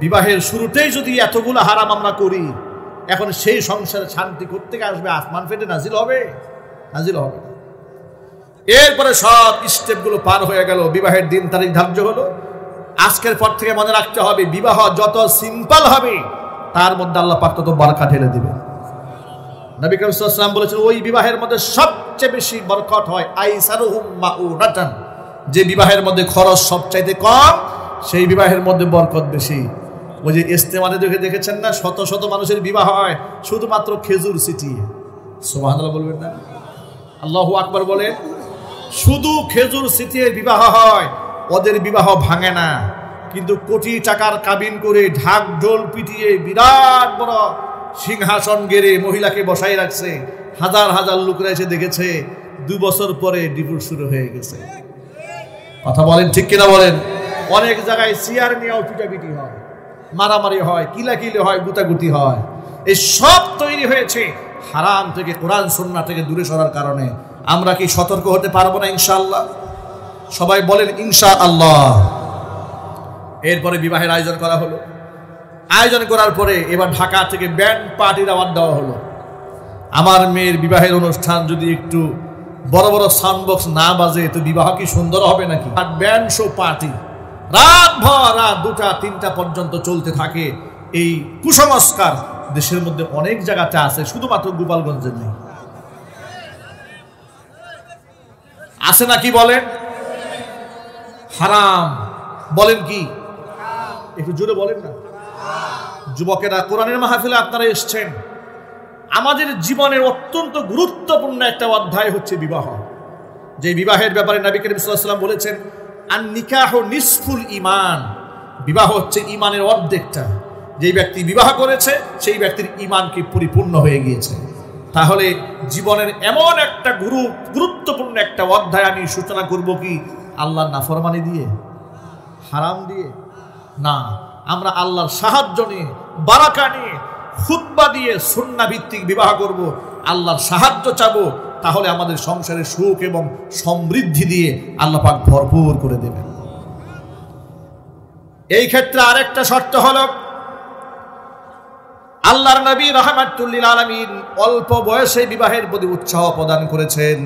বিবাহের শুরুতেই যদি এতগুলো হারাম আমরা করি, এখন সেই সংসারে শান্তি করতে আসবে, আসমান ফেটে নাজিল হবে? নাজিল হবে। এরপরে সব স্টেপগুলো পার হয়ে গেল, বিবাহের দিন তারিখ ধার্য হলো। আজকের পর থেকে মনে রাখতে হবে, বিবাহ যত সিম্পল হবে তার মধ্যে আল্লাহ পাক তত বরকত ঢেলে দিবেন। নবী করিম সাল্লাল্লাহু আলাইহি ওয়াসাল্লাম বলেছেন, ওই বিবাহের মধ্যে সবচেয়ে বেশি বরকত হয় আইসারুহুম মাউনাতান, যে বিবাহের মধ্যে খরচ সবচাইতে কম, সেই বিবাহের মধ্যে বরকত বেশি। ওই যে ইস্তেমাতে দেখেছেন না, শত শত মানুষের বিবাহ হয় শুধুমাত্র খেজুর ছিটিয়ে। সুবহানাল্লাহ বলবেন না? আল্লাহু আকবার বলে। শুধু খেজুর ছিটিয়ে বিবাহ হয়, ওদের বিবাহ ভাঙে না। কিন্তু কোটি টাকার কাবিন করে ঢাক ঢোল পিটিয়ে বিরাট বড় সিংহাসন গেড়ে মহিলাকে বসাই রাখছে, হাজার হাজার লোকরা এসে দেখেছে, 2 বছর পরে ডিভোর্স শুরু হয়ে গেছে। কথা বলেন ঠিক কিনা বলেন? অনেক জায়গায় চেয়ার নিয়েও পিটাপিটি হয়, মারামারি হয়, কিলাকিলি হয়, গুতাগুতি হয়। এই সব তৈরি হয়েছে হারাম থেকে, কোরআন সুন্নাহ থেকে দূরে সরার কারণে। আমরা কি সতর্ক হতে পারবো না ইনশাআল্লাহ? সবাই বলেন ইনশাআল্লাহ। এরপরে বিবাহের আয়োজন করা হলো। আয়োজন করার পরে এবার ঢাকা থেকে ব্যান্ড পার্টির আওয়াজ দেওয়া হলো। আমার মেয়ের বিবাহের অনুষ্ঠান যদি একটু বড় বড় সাউন্ড বক্স না বাজে তো বিবাহ কি সুন্দর হবে নাকি? আর ব্যান্ড শো পার্টি রাত ভর, রাত 2টা-3টা পর্যন্ত চলতে থাকে। এই কুসংস্কার দেশের মধ্যে অনেক জায়গাতে আছে, শুধুমাত্র গোপালগঞ্জে নেই। আছে নাকি বলেন? হারাম। বলেন কি? একটু জোরে বলেন না। যুবকেরা, কোরআনের মাহফিলে আপনারা এসছেন, আমাদের জীবনের অত্যন্ত গুরুত্বপূর্ণ একটা অধ্যায় হচ্ছে বিবাহ। যে বিবাহের ব্যাপারে নবী করিম সাল্লাল্লাহু আলাইহি ওয়াসাল্লাম বলেছেন, আন নিকাহু নিসফুল ঈমান, বিবাহ হচ্ছে ঈমানের অর্ধেকটা। যেই ব্যক্তি বিবাহ করেছে সেই ব্যক্তির ঈমান কি পরিপূর্ণ হয়ে গিয়েছে। তাহলে জীবনের এমন একটা গুরুত্বপূর্ণ একটা অধ্যায় আমি সূচনা করব কি আল্লাহর নাফরমানি দিয়ে, হারাম দিয়ে না। আমরা আল্লাহর সাহায্য নিয়ে, বারাকা নিয়ে, খুতবা দিয়ে সুন্নাহ ভিত্তিক বিবাহ করব, আল্লাহর সাহায্য চাবো, তাহলে আমাদের সংসারে সুখ এবং সমৃদ্ধি দিয়ে আল্লাহ পাক ভরপুর করে দেবেন। এই ক্ষেত্রে আরেকটা শর্ত হলো, আল্লাহর নবী রাহমাতুল লিল আলামিন অল্প বয়সে বিবাহের প্রতি উৎসাহ প্রদান করেছেন।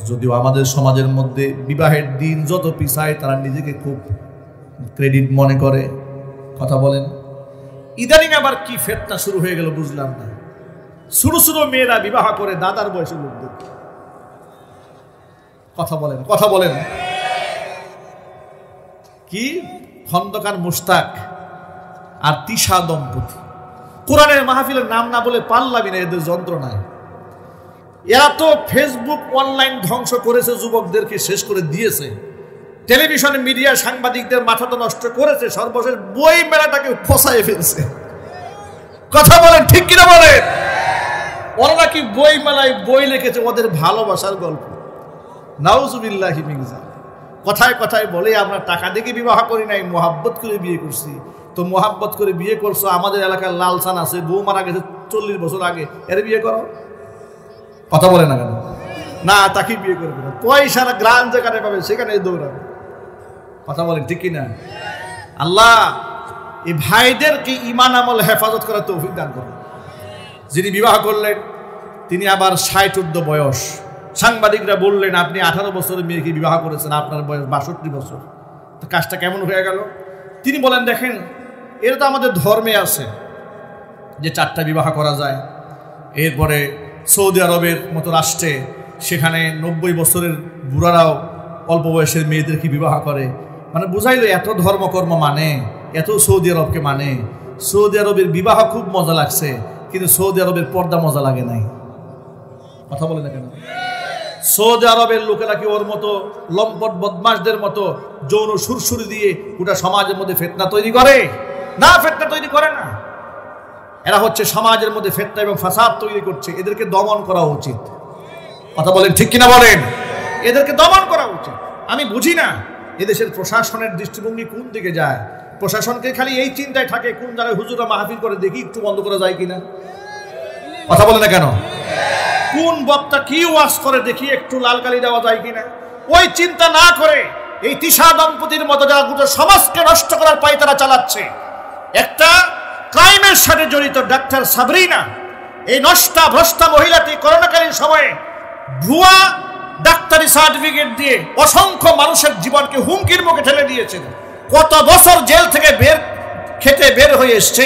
যদিও আমাদের সমাজের মধ্যে বিবাহের দিন যত পিছায় তারা নিজেকে খুব ক্রেডিট মনে করে। কথা বলেন, ইদানিং আবার কি ফেতনা শুরু হয়ে গেল বুঝলাম না। ছোট ছোট মেয়েরা বিবাহ করে দাদার বয়সী লোকদের। কথা বলেন, কথা বলেন। কি খন্দকার মুশতাক আর তিশা দম্পতি, কোরআনের মাহফিলের নাম না বলে পারলামই না এদের যন্ত্রণায়। এরা তো ফেসবুক অনলাইন ধ্বংস করেছে, যুবকদেরকে শেষ করে দিয়েছে, টেলিভিশন মিডিয়া সাংবাদিকদের মাথা তো নষ্ট করেছে, সর্বশেষ বই মেলাটাকে ফসায় ফেলছে। কথা বলেন, ঠিক কিনা বলেন? ওরা নাকি বই মেলায় বই লিখেছে ওদের ভালোবাসার গল্প। নাউজুবিল্লাহি মিন যালিক। কথায় কথায় বলে আমরা টাকা দেখে বিবাহ করি নাই, মোহাব্বত করে বিয়ে করছি। তো মোহাব্বত করে বিয়ে করছো, আমাদের এলাকার লালসান আছে, বউ মারা গেছে 40 বছর আগে, এর বিয়ে করো। কথা বলে না কেন? না, তাকে বিয়ে করবে না, পয়সার গ্রান যেখানে পাবে সেখানে দৌড়াবে। কথা বলেন, ঠিক কিনা? আল্লাহ এই ভাইদেরকে ঈমান আমল হেফাজত করার তৌফিক দান করুন। যিনি বিবাহ করলেন তিনি আবার 60 বয়স। সাংবাদিকরা বললেন আপনি 18 বছরের মেয়েকে বিবাহ করেছেন, আপনার বয়স 62 বছর, তো কাজটা কেমন হয়ে গেল? তিনি বলেন দেখেন, এটা তো আমাদের ধর্মে আছে যে 4টা বিবাহ করা যায়। এরপরে সৌদি আরবের মতো রাষ্ট্রে সেখানে 90 বছরের বুড়ারাও অল্প বয়সের মেয়েদেরকে বিবাহ করে। মানে বুঝাইলো এত ধর্মকর্ম মানে, এত সৌদি আরবকে মানে। সৌদি আরবের বিবাহ খুব মজা লাগছে, কিন্তু সৌদি আরবের পর্দা মজা লাগে নাই। কথা বলে না কেন? সৌদি আরবের লোকেরা কি ওর মতো লম্পট বদমাশদের মতো যৌন সুরসুরি দিয়ে গোটা সমাজের মধ্যে ফিতনা তৈরি করে? না, ফিতনা তৈরি করে না। এরা হচ্ছে সমাজের মধ্যে ফিতনা এবং ফাসাদ তৈরি করছে। এদেরকে দমন করা উচিত। কথা বলেন, ঠিক কিনা বলেন? এদেরকে দমন করা উচিত। আমি বুঝি না এদেশের প্রশাসনের দৃষ্টিভঙ্গি কোন দিকে যায়। প্রশাসনকে খালি এই চিন্তায় থাকে কোন জায়গায় হুজুরা মাহফিল করে দেখি একটু বন্ধ করা যায় কিনা। কথা বলে না কেন? কোন বক্তা কি ওয়াজ করে দেখি একটু লালকালি দেওয়া যায় কিনা। ওই চিন্তা না করে এই তিশা দম্পতির মতো যারা গোটা সমাজকে নষ্ট করার পায় তারা চালাচ্ছে। একটা ক্রাইমের সাথে জড়িত ডাক্তার সাবরিনা, এই নষ্টা ভ্রষ্টা মহিলাটি করোনাকালীন সময়ে ভুয়া ডাক্তারি সার্টিফিকেট দিয়ে অসংখ্য মানুষের জীবনকে হুমকির মুখে ঠেলে দিয়েছেন। কত বছর জেল থেকে বের হয়ে এসছে,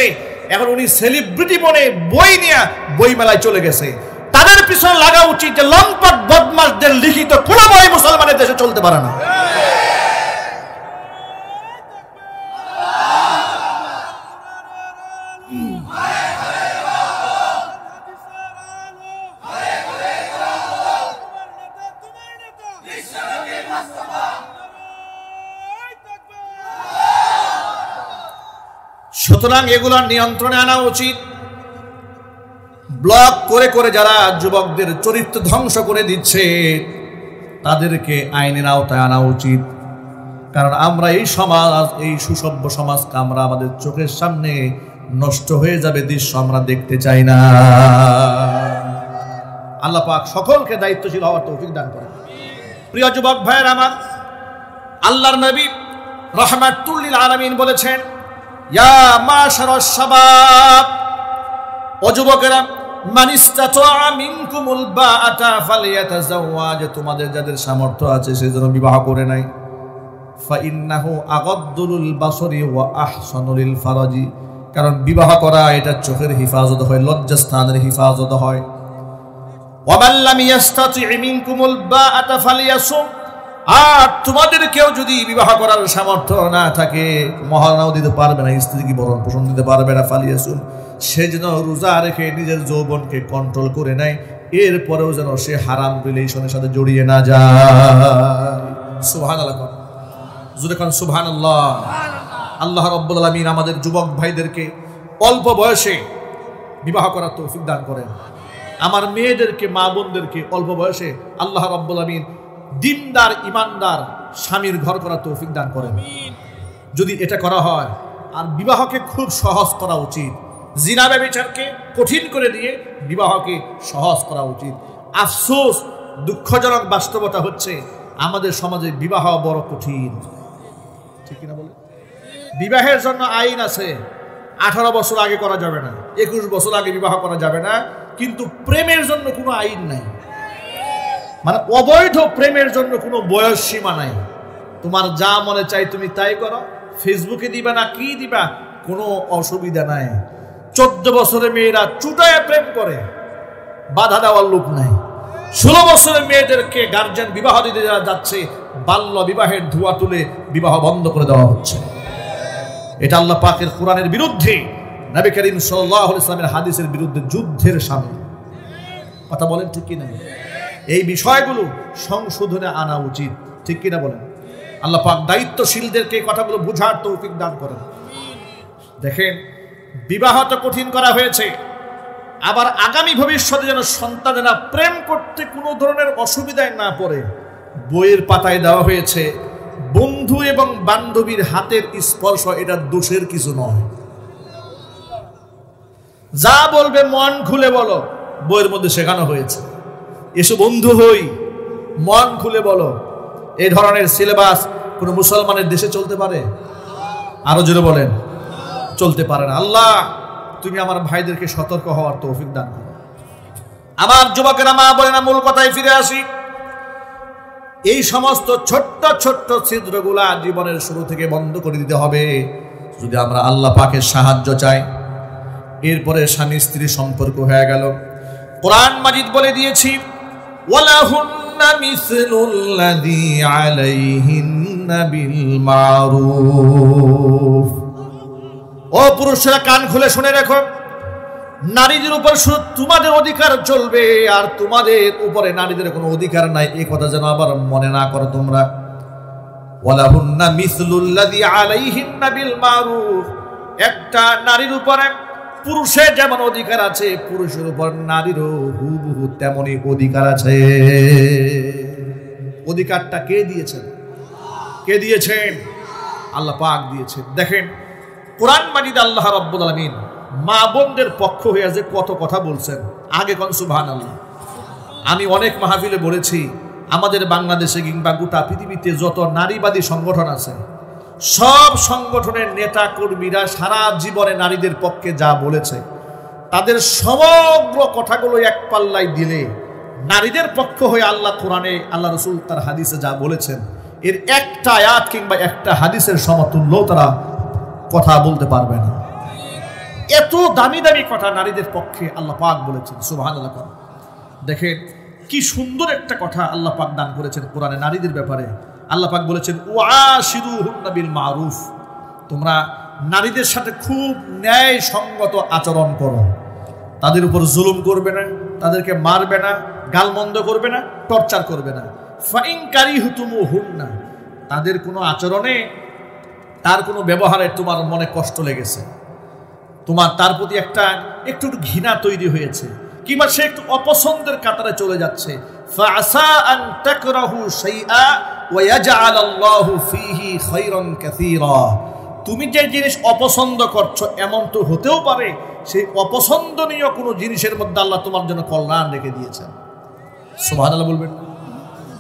এখন উনি সেলিব্রিটি বনে বই নিয়ে বই মেলায় চলে গেছে। তাদের পিছনে লাগা উচিত যে লম্পট বদমাশদের লিখিত কোনো বই মুসলমানের দেশে চলতে পারে না। সুতরাং এগুলোর নিয়ন্ত্রণে আনা উচিত। ব্লক করে করে যারা যুবকদের চরিত্র ধ্বংস করে দিচ্ছে তাদেরকে আইনের আওতায় আনা উচিত। কারণ আমরা এই সমাজ, এই সুসভ্য সমাজকে আমরা আমাদের চোখের সামনে নষ্ট হয়ে যাবে দৃশ্য আমরা দেখতে চাই না। আল্লাহ পাক সকলকে দায়িত্বশীল হওয়ার তৌফিক দান করেন। প্রিয় যুবক ভাইয়ের আমার, আল্লাহর নবী রাহমাতুল লিল আলামিন বলেছেন, ইয়া মাশারাশ শাবাব, ও যুবকেরা, মান ইসতাতা মিনকুমুল বাআতা ফালিয়াতাযাওয়াজ, তোমাদের যাদের সামর্থ্য আছে সে যেন বিবাহ করে নাই। ফা ইন্নাহু আগাদ্দুল বাসরি ওয়া আহসানুল ফারাজি, কারণ বিবাহ করা এটা চোখের হিফাজত হয়, লজ্জাস্থানের হিফাজত হয়। ওয়া মান লাম ইস্তাতি মিনকুমুল বাআতা ফালিয়াসুম, আর তোমাদের কেউ যদি বিবাহ করার সামর্থ্য না থাকে, মহারণাও দিতে পারবে না, স্ত্রীকে ভরণ পোষণ দিতে পারবে না, ফালিয়াসুম, সে যেন রোজা রেখে নিজের যৌবনকে কন্ট্রোল করে নেয়, এরপরেও যেন সে হারাম রিলেশনের সাথে জড়িয়ে না যায়। সুবহানাল্লাহ, জোরে কোন সুবহানাল্লাহ। আল্লাহ রাব্বুল আলামিন আমাদের যুবক ভাইদেরকে অল্প বয়সে বিবাহ করার তৌফিক দান করেন। আমার মেয়েদেরকে, মা বোনদেরকে অল্প বয়সে আল্লাহ রাব্বুল আলামিন দিনদার ইমানদার স্বামীর ঘর করার তৌফিক দান করেন। যদি এটা করা হয়, আর বিবাহকে খুব সহজ করা উচিত। জিনা ব্যভিচারকে কঠিন করে দিয়ে বিবাহকে সহজ করা উচিত। আফসোস, দুঃখজনক বাস্তবতা হচ্ছে আমাদের সমাজে বিবাহ বড় কঠিন। ঠিক কিনা বলে? বিবাহের জন্য আইন আছে, 18 বছর আগে করা যাবে না, 21 বছর আগে বিবাহ করা যাবে না, কিন্তু প্রেমের জন্য কোনো আইন নাই। মানে অবৈধ প্রেমের জন্য কোনো বয়স সীমা নাই। তোমার যা মনে চাই তুমি তাই করো, ফেসবুকে দিবা না কি দিবা, কোনো অসুবিধা নাই। 14 বছরের মেয়েরা চুটায় প্রেম করে, বাধা দেওয়ার লোক নাই। 16 বছরের মেয়েদেরকে গার্জিয়ান বিবাহ দিতে যাচ্ছে, বাল্য বিবাহের ধোঁয়া তুলে বিবাহ বন্ধ করে দেওয়া হচ্ছে। এটা আল্লাহ পাকের কোরআনের বিরুদ্ধে, নবী করিম সাল্লাল্লাহু আলাইহি ওয়াসাল্লামের হাদিসের বিরুদ্ধে, যুদ্ধের সামিল। কথা বলেন ঠিক কিনা? এই বিষয়গুলো সংশোধনে আনা উচিত, ঠিক কিনা বলেন? আল্লাহ পাক দায়িত্বশীলদেরকে কথাগুলো বোঝার তৌফিক দান করেন। দেখেন, বিবাহ তো কঠিন করা হয়েছে, আবার আগামী ভবিষ্যতে যেন সন্তানেরা প্রেম করতে কোনো ধরনের অসুবিধায় না পড়ে, বইয়ের পাতায় দেওয়া হয়েছে বন্ধু এবং বান্ধবীর হাতের স্পর্শ এটা দোষের কিছু নয়। যা বলবে মন খুলে বলো, বইয়ের মধ্যে শেখানো হয়েছে। এসো বন্ধু হই, মন খুলে বলো। এই ধরনের সিলেবাস কোনো মুসলমানের দেশে চলতে পারে? আরো জোরে বলেন, চলতে পারে না। আল্লাহ তুমি আমার ভাইদেরকে সতর্ক হওয়ার তৌফিক দান করো। আমার যুবকেরা, মা বলে না, মূল কথায় ফিরে আসি। এই সমস্ত ছোট্ট ছোট্ট ছিদ্রগুলা জীবনের শুরু থেকে বন্ধ করে দিতে হবে যদি আমরা আল্লাহ পাকের সাহায্য চাই। এরপরে স্বামী স্ত্রী সম্পর্ক হয়ে গেল। কোরআন মাজিদ বলে দিয়েছি, ওয়ালাহুন্না মিসলুল্লাযী আলাইহিন্না বিল মারুফ। ও পুরুষরা, কান খুলে শুনে রাখো, নারীদের উপর শুধু তোমাদের অধিকার চলবে, আর তোমাদের উপরে নারীদের কোনো অধিকার নাই, এই কথা যেন আবার মনে না করো তোমরা। ওয়ালাহুন্না মিসলুল্লাযী আলাইহিন্না বিল মারুফ। একটা নারীর উপরে পুরুষের যেমন অধিকার আছে, পুরুষের উপর নারীরও হুবহু তেমনই অধিকার আছে। অধিকারটা কে দিয়েছেন? কে দিয়েছেন? আল্লাহ পাক দিয়েছেন। দেখেন, কোরআন মাজিদ আল্লাহ রাব্বুল আলামিন মা বোনদের পক্ষ হয়ে যে কত কথা বলছেন। আগে কোন সুবহানাল্লাহ। আমি অনেক মাহফিলে বলেছি, আমাদের বাংলাদেশে কিংবা গোটা পৃথিবীতে যত নারীবাদী সংগঠন আছে, সব সংগঠনের নেতা কর্মীরা সারা জীবনে নারীদের পক্ষে যা বলেছে, তাদের সমগ্র কথাগুলো এক পাল্লায় দিলে নারীদের পক্ষ হয়ে আল্লাহ কোরআনে, আল্লাহ রাসূল তার হাদিসে যা বলেছেন, এর একটা আয়াত কিংবা একটা হাদিসের সমতুল্য তারা কথা বলতে পারবে না। এত দামি দামি কথা নারীদের পক্ষে আল্লাহ পাক বলেছেন। সুবহানাল্লাহ। দেখেন কি সুন্দর একটা কথা আল্লাহ পাক দান করেছেন কোরআনে নারীদের ব্যাপারে। আল্লাহ পাক বলেছেন, ওয়াশিরুহুন্না বিল মারুফ। তোমরা নারীদের সাথে খুব ন্যায় সঙ্গত আচরণ করো, তাদের উপর জুলুম করবে না, তাদেরকে মারবে না, গালমন্দ করবে না, টর্চার করবে না। ফাইন কারিহুতুমুহুন্না, তাদের কোনো আচরণে, তার কোনো ব্যবহারে তোমার মনে কষ্ট লেগেছে, তোমার তার প্রতি একটু ঘৃণা তৈরি হয়েছে, কিংবা সে একটু অপছন্দের কাতারে চলে যাচ্ছে, ফাআসা আন তাকরাহু শাইআ ওয়া ইয়াজআলাল্লাহু ফীহি খায়রান কাসীরা। তুমি যে জিনিস অপছন্দ করছো, এমন তো হতেও পারে সেই অপছন্দনীয় কোনো জিনিসের মধ্যে আল্লাহ তোমার জন্য কল্যাণ রেখে দিয়েছেন। সুবহানাল্লাহ বলবেন।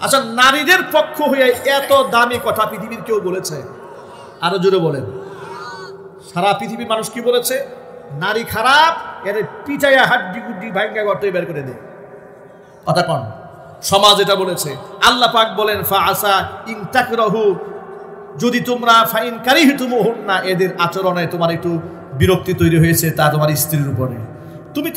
আচ্ছা, নারীদের পক্ষ হয়ে এত দামি কথা পৃথিবীর কেউ বলেছে? আরো জোরে বলেন। সারা পৃথিবীর মানুষ কি বলেছে? নারী খারাপ, এর পিটাইয়া হাড্ডি গুড্ডি ভাঙ্গা গর্তে বের করে দে। কথা কোন? সমাজ এটা বলেছে। আল্লাহ পাক বলেন, ফাআসা ইন তাকরাহু, যদি তোমরা ফাইন কারিহতুমুহুন্না, এদের আচরণে তোমার একটু বিরক্তি তৈরি হয়েছে, তা তোমার স্ত্রীর উপরে, তুমি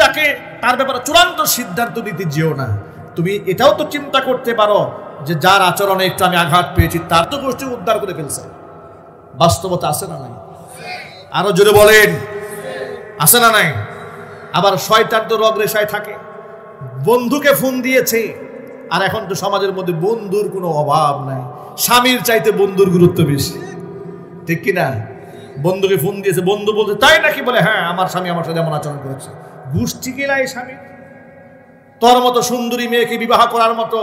তার ব্যাপারে চূড়ান্ত সিদ্ধান্ত নিতে যেও না। তুমি এটাও তো চিন্তা করতে পারো যে যার আচরণে একটু আমি আঘাত পেয়েছি, তার তো গোষ্ঠী উদ্ধার করে ফেলছে। বাস্তবতা আছে না নাই? আরো জোরে বলেন, আছে না নাই? আবার শয়তান তো রগ রেশায় থাকে। বন্ধুকে ফোন দিয়েছে, আর এখন তো সমাজের মধ্যে বন্ধুর কোনো অভাব নাই, স্বামীর চাইতে বন্ধুর গুরুত্ব বেশি, ঠিক কিনা? বন্ধুকে ফোন দিয়েছে, বন্ধু বলছে তাই নাকি? বলে হ্যাঁ, আমার স্বামী আমার সাথে এমন আচরণ করেছে। গোষ্ঠী কিনা এই স্বামী? তোর মতো সুন্দরী মেয়েকে বিবাহ করার মতো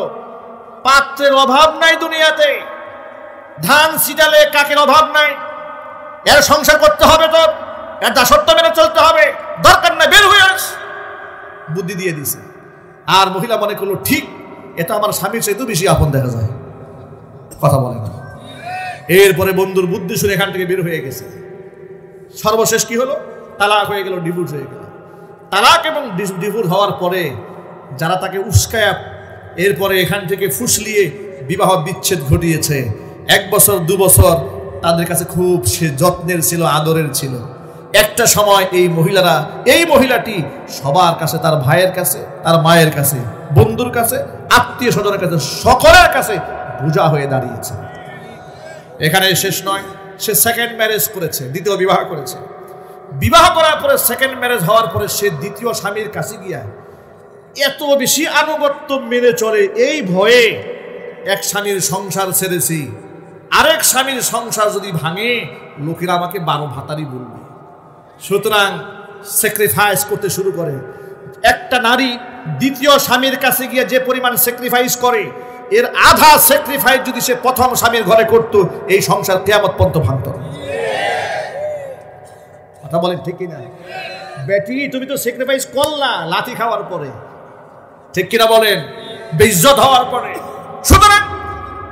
পাত্রের অভাব নাই দুনিয়াতে। ধান সিটালে কাকের অভাব নাই। এর সংসার করতে হবে, তো এর দাসত্ব মেনে চলতে হবে, দরকার নাই, বের হয়ে আস। বুদ্ধি দিয়ে দিছে। আর মহিলা মনে করলো ঠিক, এটা আমার স্বামীর চাইতেও বেশি আপন দেখা যায়। কথা বলে না। এরপরে বন্ধুর বুদ্ধি শুনে এখান থেকে বের হয়ে গেছে। সর্বশেষ কি হলো? তালাক হয়ে গেল, ডিভোর্স হয়ে গেল। তালাক এবং ডিভোর্স হওয়ার পরে যারা তাকে উস্কায়া এরপরে এখান থেকে ফুসলিয়ে বিবাহ বিচ্ছেদ ঘটিয়েছে, 1 বছর 2 বছর তাদের কাছে খুব সে যত্নের ছিল, আদরের ছিল। একটা সময় এই মহিলাটি সবার কাছে, তার ভাইয়ের কাছে, তার মায়ের কাছে, বন্ধুর কাছে, আত্মীয় স্বজনের কাছে, সকলের কাছে বোঝা হয়ে দাঁড়িয়েছে। এখানে শেষ নয়, সে সেকেন্ড ম্যারেজ করেছে, দ্বিতীয় বিবাহ করেছে। বিবাহ করার পরে সেকেন্ড ম্যারেজ হওয়ার পরে সে দ্বিতীয় স্বামীর কাছে গিয়া এত বেশি আনুগত্য মেনে চলে, এই ভয়ে এক স্বামীর সংসার ছেড়েছি, আরেক স্বামীর সংসার যদি ভাঙে লোকেরা আমাকে 12 ভাতারি বলবে। সুতরাং স্যাক্রিফাইস করতে শুরু করে। একটা নারী দ্বিতীয় স্বামীর কাছে গিয়ে যে পরিমাণ স্যাক্রিফাইস করে, এর আধা স্যাক্রিফাইস যদি সে প্রথম স্বামীর ঘরে করত, এই সংসার কিয়ামত পর্যন্ত ভাঙত না। কথা বলেন ঠিক কিনা? বেটি, তুমি তো স্যাক্রিফাইস করলা লাথি খাওয়ার পরে, ঠিক কিনা বলেন? বেইজ্জত হওয়ার পরে। সুতরাং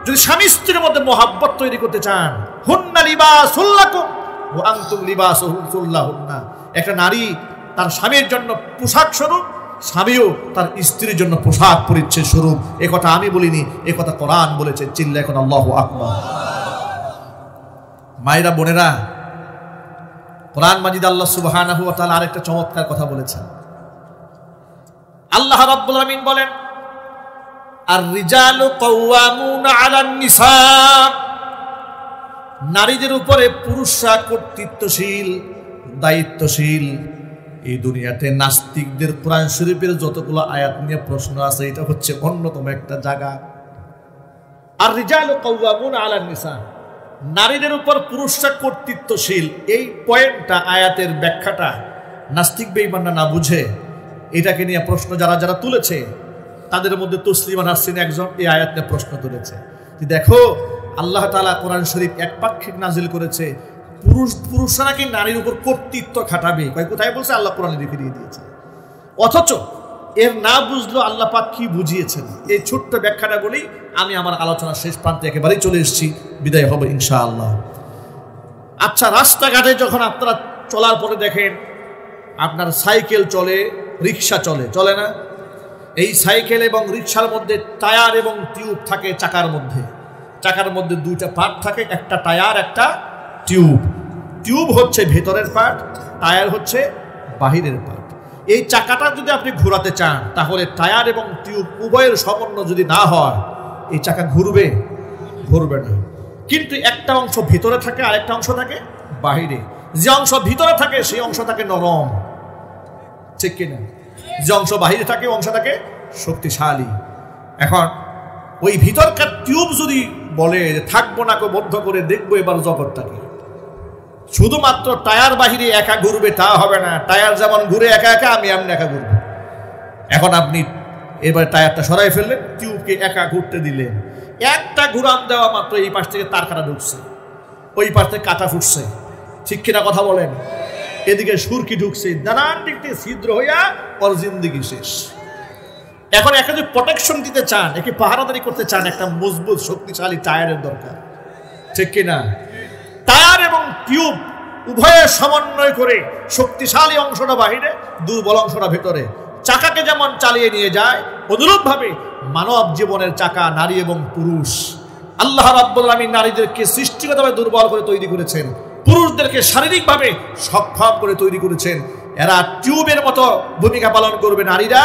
যদি স্বামী স্ত্রীর মধ্যে মহাব্বত তৈরি করতে চান, হুন্না লিবাসুল লাকুম ওয়া আনতুম লিবাসুল লাহুন্না, একটা নারী তার স্বামীর জন্য পোশাক স্বরূপ, স্বামীও তার স্ত্রীর জন্য পোশাক পরিচ্ছদ স্বরূপ। এ কথা আমি বলিনি, এ কথা কোরআন বলেছে। চিল্লা এখন আল্লাহু আকবার। মায়েরা, বোনেরা, কোরআন মাজিদ আল্লাহ সুবহানাহু ওয়া তাআলা আরেকটা চমৎকার কথা বলেছেন। আল্লাহ রাব্বুল আমিন বলেন, আর রিজালু কাওয়ামুনা আলান নিসা, নারীদের উপরে পুরুষরা কর্তৃত্বশীল, দায়িত্বশীল। এই দুনিয়াতে নাস্তিকদের কোরআন শরীফের যতগুলো আয়াত নিয়ে প্রশ্ন আছে, এটা হচ্ছে অন্যতম একটা জায়গা। আর রিজালু কাওয়ামুনা আলান নিসা, নারীদের উপর পুরুষরা কর্তৃত্বশীল, এই পয়েন্টটা, আয়াতের ব্যাখ্যাটা নাস্তিক বেঈমানরা না বুঝে এটাকে নিয়ে প্রশ্ন যারা তুলেছে, তাদের মধ্যে তসলিমা নাসরিন একজন এই আয়াত নিয়ে প্রশ্ন তুলেছে যে দেখো, আল্লাহ তাআলা কোরআন শরীফ একপাক্ষিক নাজিল করেছে, পুরুষরা নাকি নারীর উপর কর্তৃত্ব খাটাবে। কোথায় বলছে? আল্লাহ কোরআনে লিখে দিয়ে দিয়েছে। অথচ এর না বুঝলো আল্লাহ পাক কি বুঝিয়েছেন, এই ছোট্ট ব্যাখ্যাটা বলেই আমি আমার আলোচনার শেষ প্রান্তে একেবারেই চলে এসেছি, বিদায় হবে ইনশাআল্লাহ। আচ্ছা, রাস্তাঘাটে যখন আপনারা চলার পরে দেখেন আপনার সাইকেল চলে, রিক্সা চলে, চলে না? এই সাইকেল এবং রিক্সার মধ্যে টায়ার এবং টিউব থাকে চাকার মধ্যে। চাকার মধ্যে 2টা পার্ট থাকে, একটা টায়ার, একটা টিউব। টিউব হচ্ছে ভেতরের পার্ট, টায়ার হচ্ছে বাহিরের পার্ট। এই চাকাটা যদি আপনি ঘোরাতে চান, তাহলে টায়ার এবং টিউব উভয়ের সমন্বয় যদি না হয়, এই চাকা ঘুরবে না। কিন্তু একটা অংশ ভিতরে থাকে, আরেকটা অংশ থাকে বাহিরে। যে অংশ ভিতরে থাকে সেই অংশ থাকে নরম, ঠিক কিনা? যে অংশ বাহিরে থাকে অংশ থাকে শক্তিশালী। এখন ওই ভিতরকার টিউব যদি বলে থাকবো না, বদ্ধ করে দেখবো এবার জগৎটাকে, শুধুমাত্র টায়ার বাহিরে একা ঘুরবে তা হবে না। টায়ার যেমন ঘুরে একা একা, আমি এমনি একা ঘুরবো। এখন আপনি এবার টায়ারটা সরাই ফেললেন, টিউবকে একা ঘুরতে দিলেন, একটা ঘুরান দেওয়া মাত্র এই পাশ থেকে তার কাটা ঢুকছে, ওই পাশ থেকে কাটা ফুটছে, ঠিক কিনা কথা বলেন? এদিকে সুরকি ঢুকছে, নানান দিক থেকে ছিদ্র হইয়া ওর জিন্দিগি শেষ। এখন একে যদি প্রোটেকশন দিতে চান, একে পাহারাদারি করতে চান, একটা মজবুত শক্তিশালী টায়ারের দরকার, ঠিক কিনা? টায়ার এবং টিউব উভয়ের সমন্বয় করে শক্তিশালী অংশটা বাহিরে, দুর্বল অংশটা ভেতরে। চাকাকে যেমন চালিয়ে নিয়ে যায়, অনুরূপভাবে মানব জীবনের চাকা নারী এবং পুরুষ। আল্লাহ রাব্বুল আমিন নারীদেরকে সৃষ্টিগতভাবে দুর্বল করে তৈরি করেছেন, পুরুষদেরকে শারীরিকভাবে সক্ষম করে তৈরি করেছেন। এরা টিউবের মতো ভূমিকা পালন করবে নারীরা,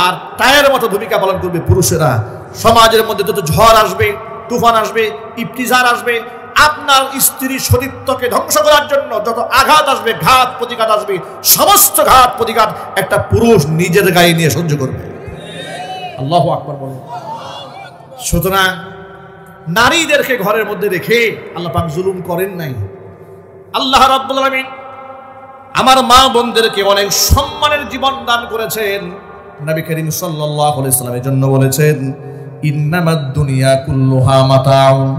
আর টায়ারের মতো ভূমিকা পালন করবে পুরুষেরা। সমাজের মধ্যে যত ঝড় আসবে, তুফান আসবে, ইফতিজার আসবে, আপনার স্ত্রীর সতীত্বকে ধ্বংস করার জন্য যত আঘাত আসবে, ঘাত প্রতিঘাত আসবে, সমস্ত ঘাত প্রতিঘাত একটা পুরুষ নিজের গায়ে নিয়ে সহ্য করবে। আল্লাহু আকবার বলেন। সুতরাং নারীদেরকে ঘরের মধ্যে রেখে আল্লাহ পাক জুলুম করেন নাই। আল্লাহ রাব্বুল আলামিন আমার মা বোনদেরকে অনেক সম্মানের জীবন দান করেছেন। নবী করিম সাল্লাল্লাহু আলাইহি ওয়াসাল্লামের জন্য বলেছেন, ইন্নামাদ দুনিয়া কুল্লুহা মাতাউন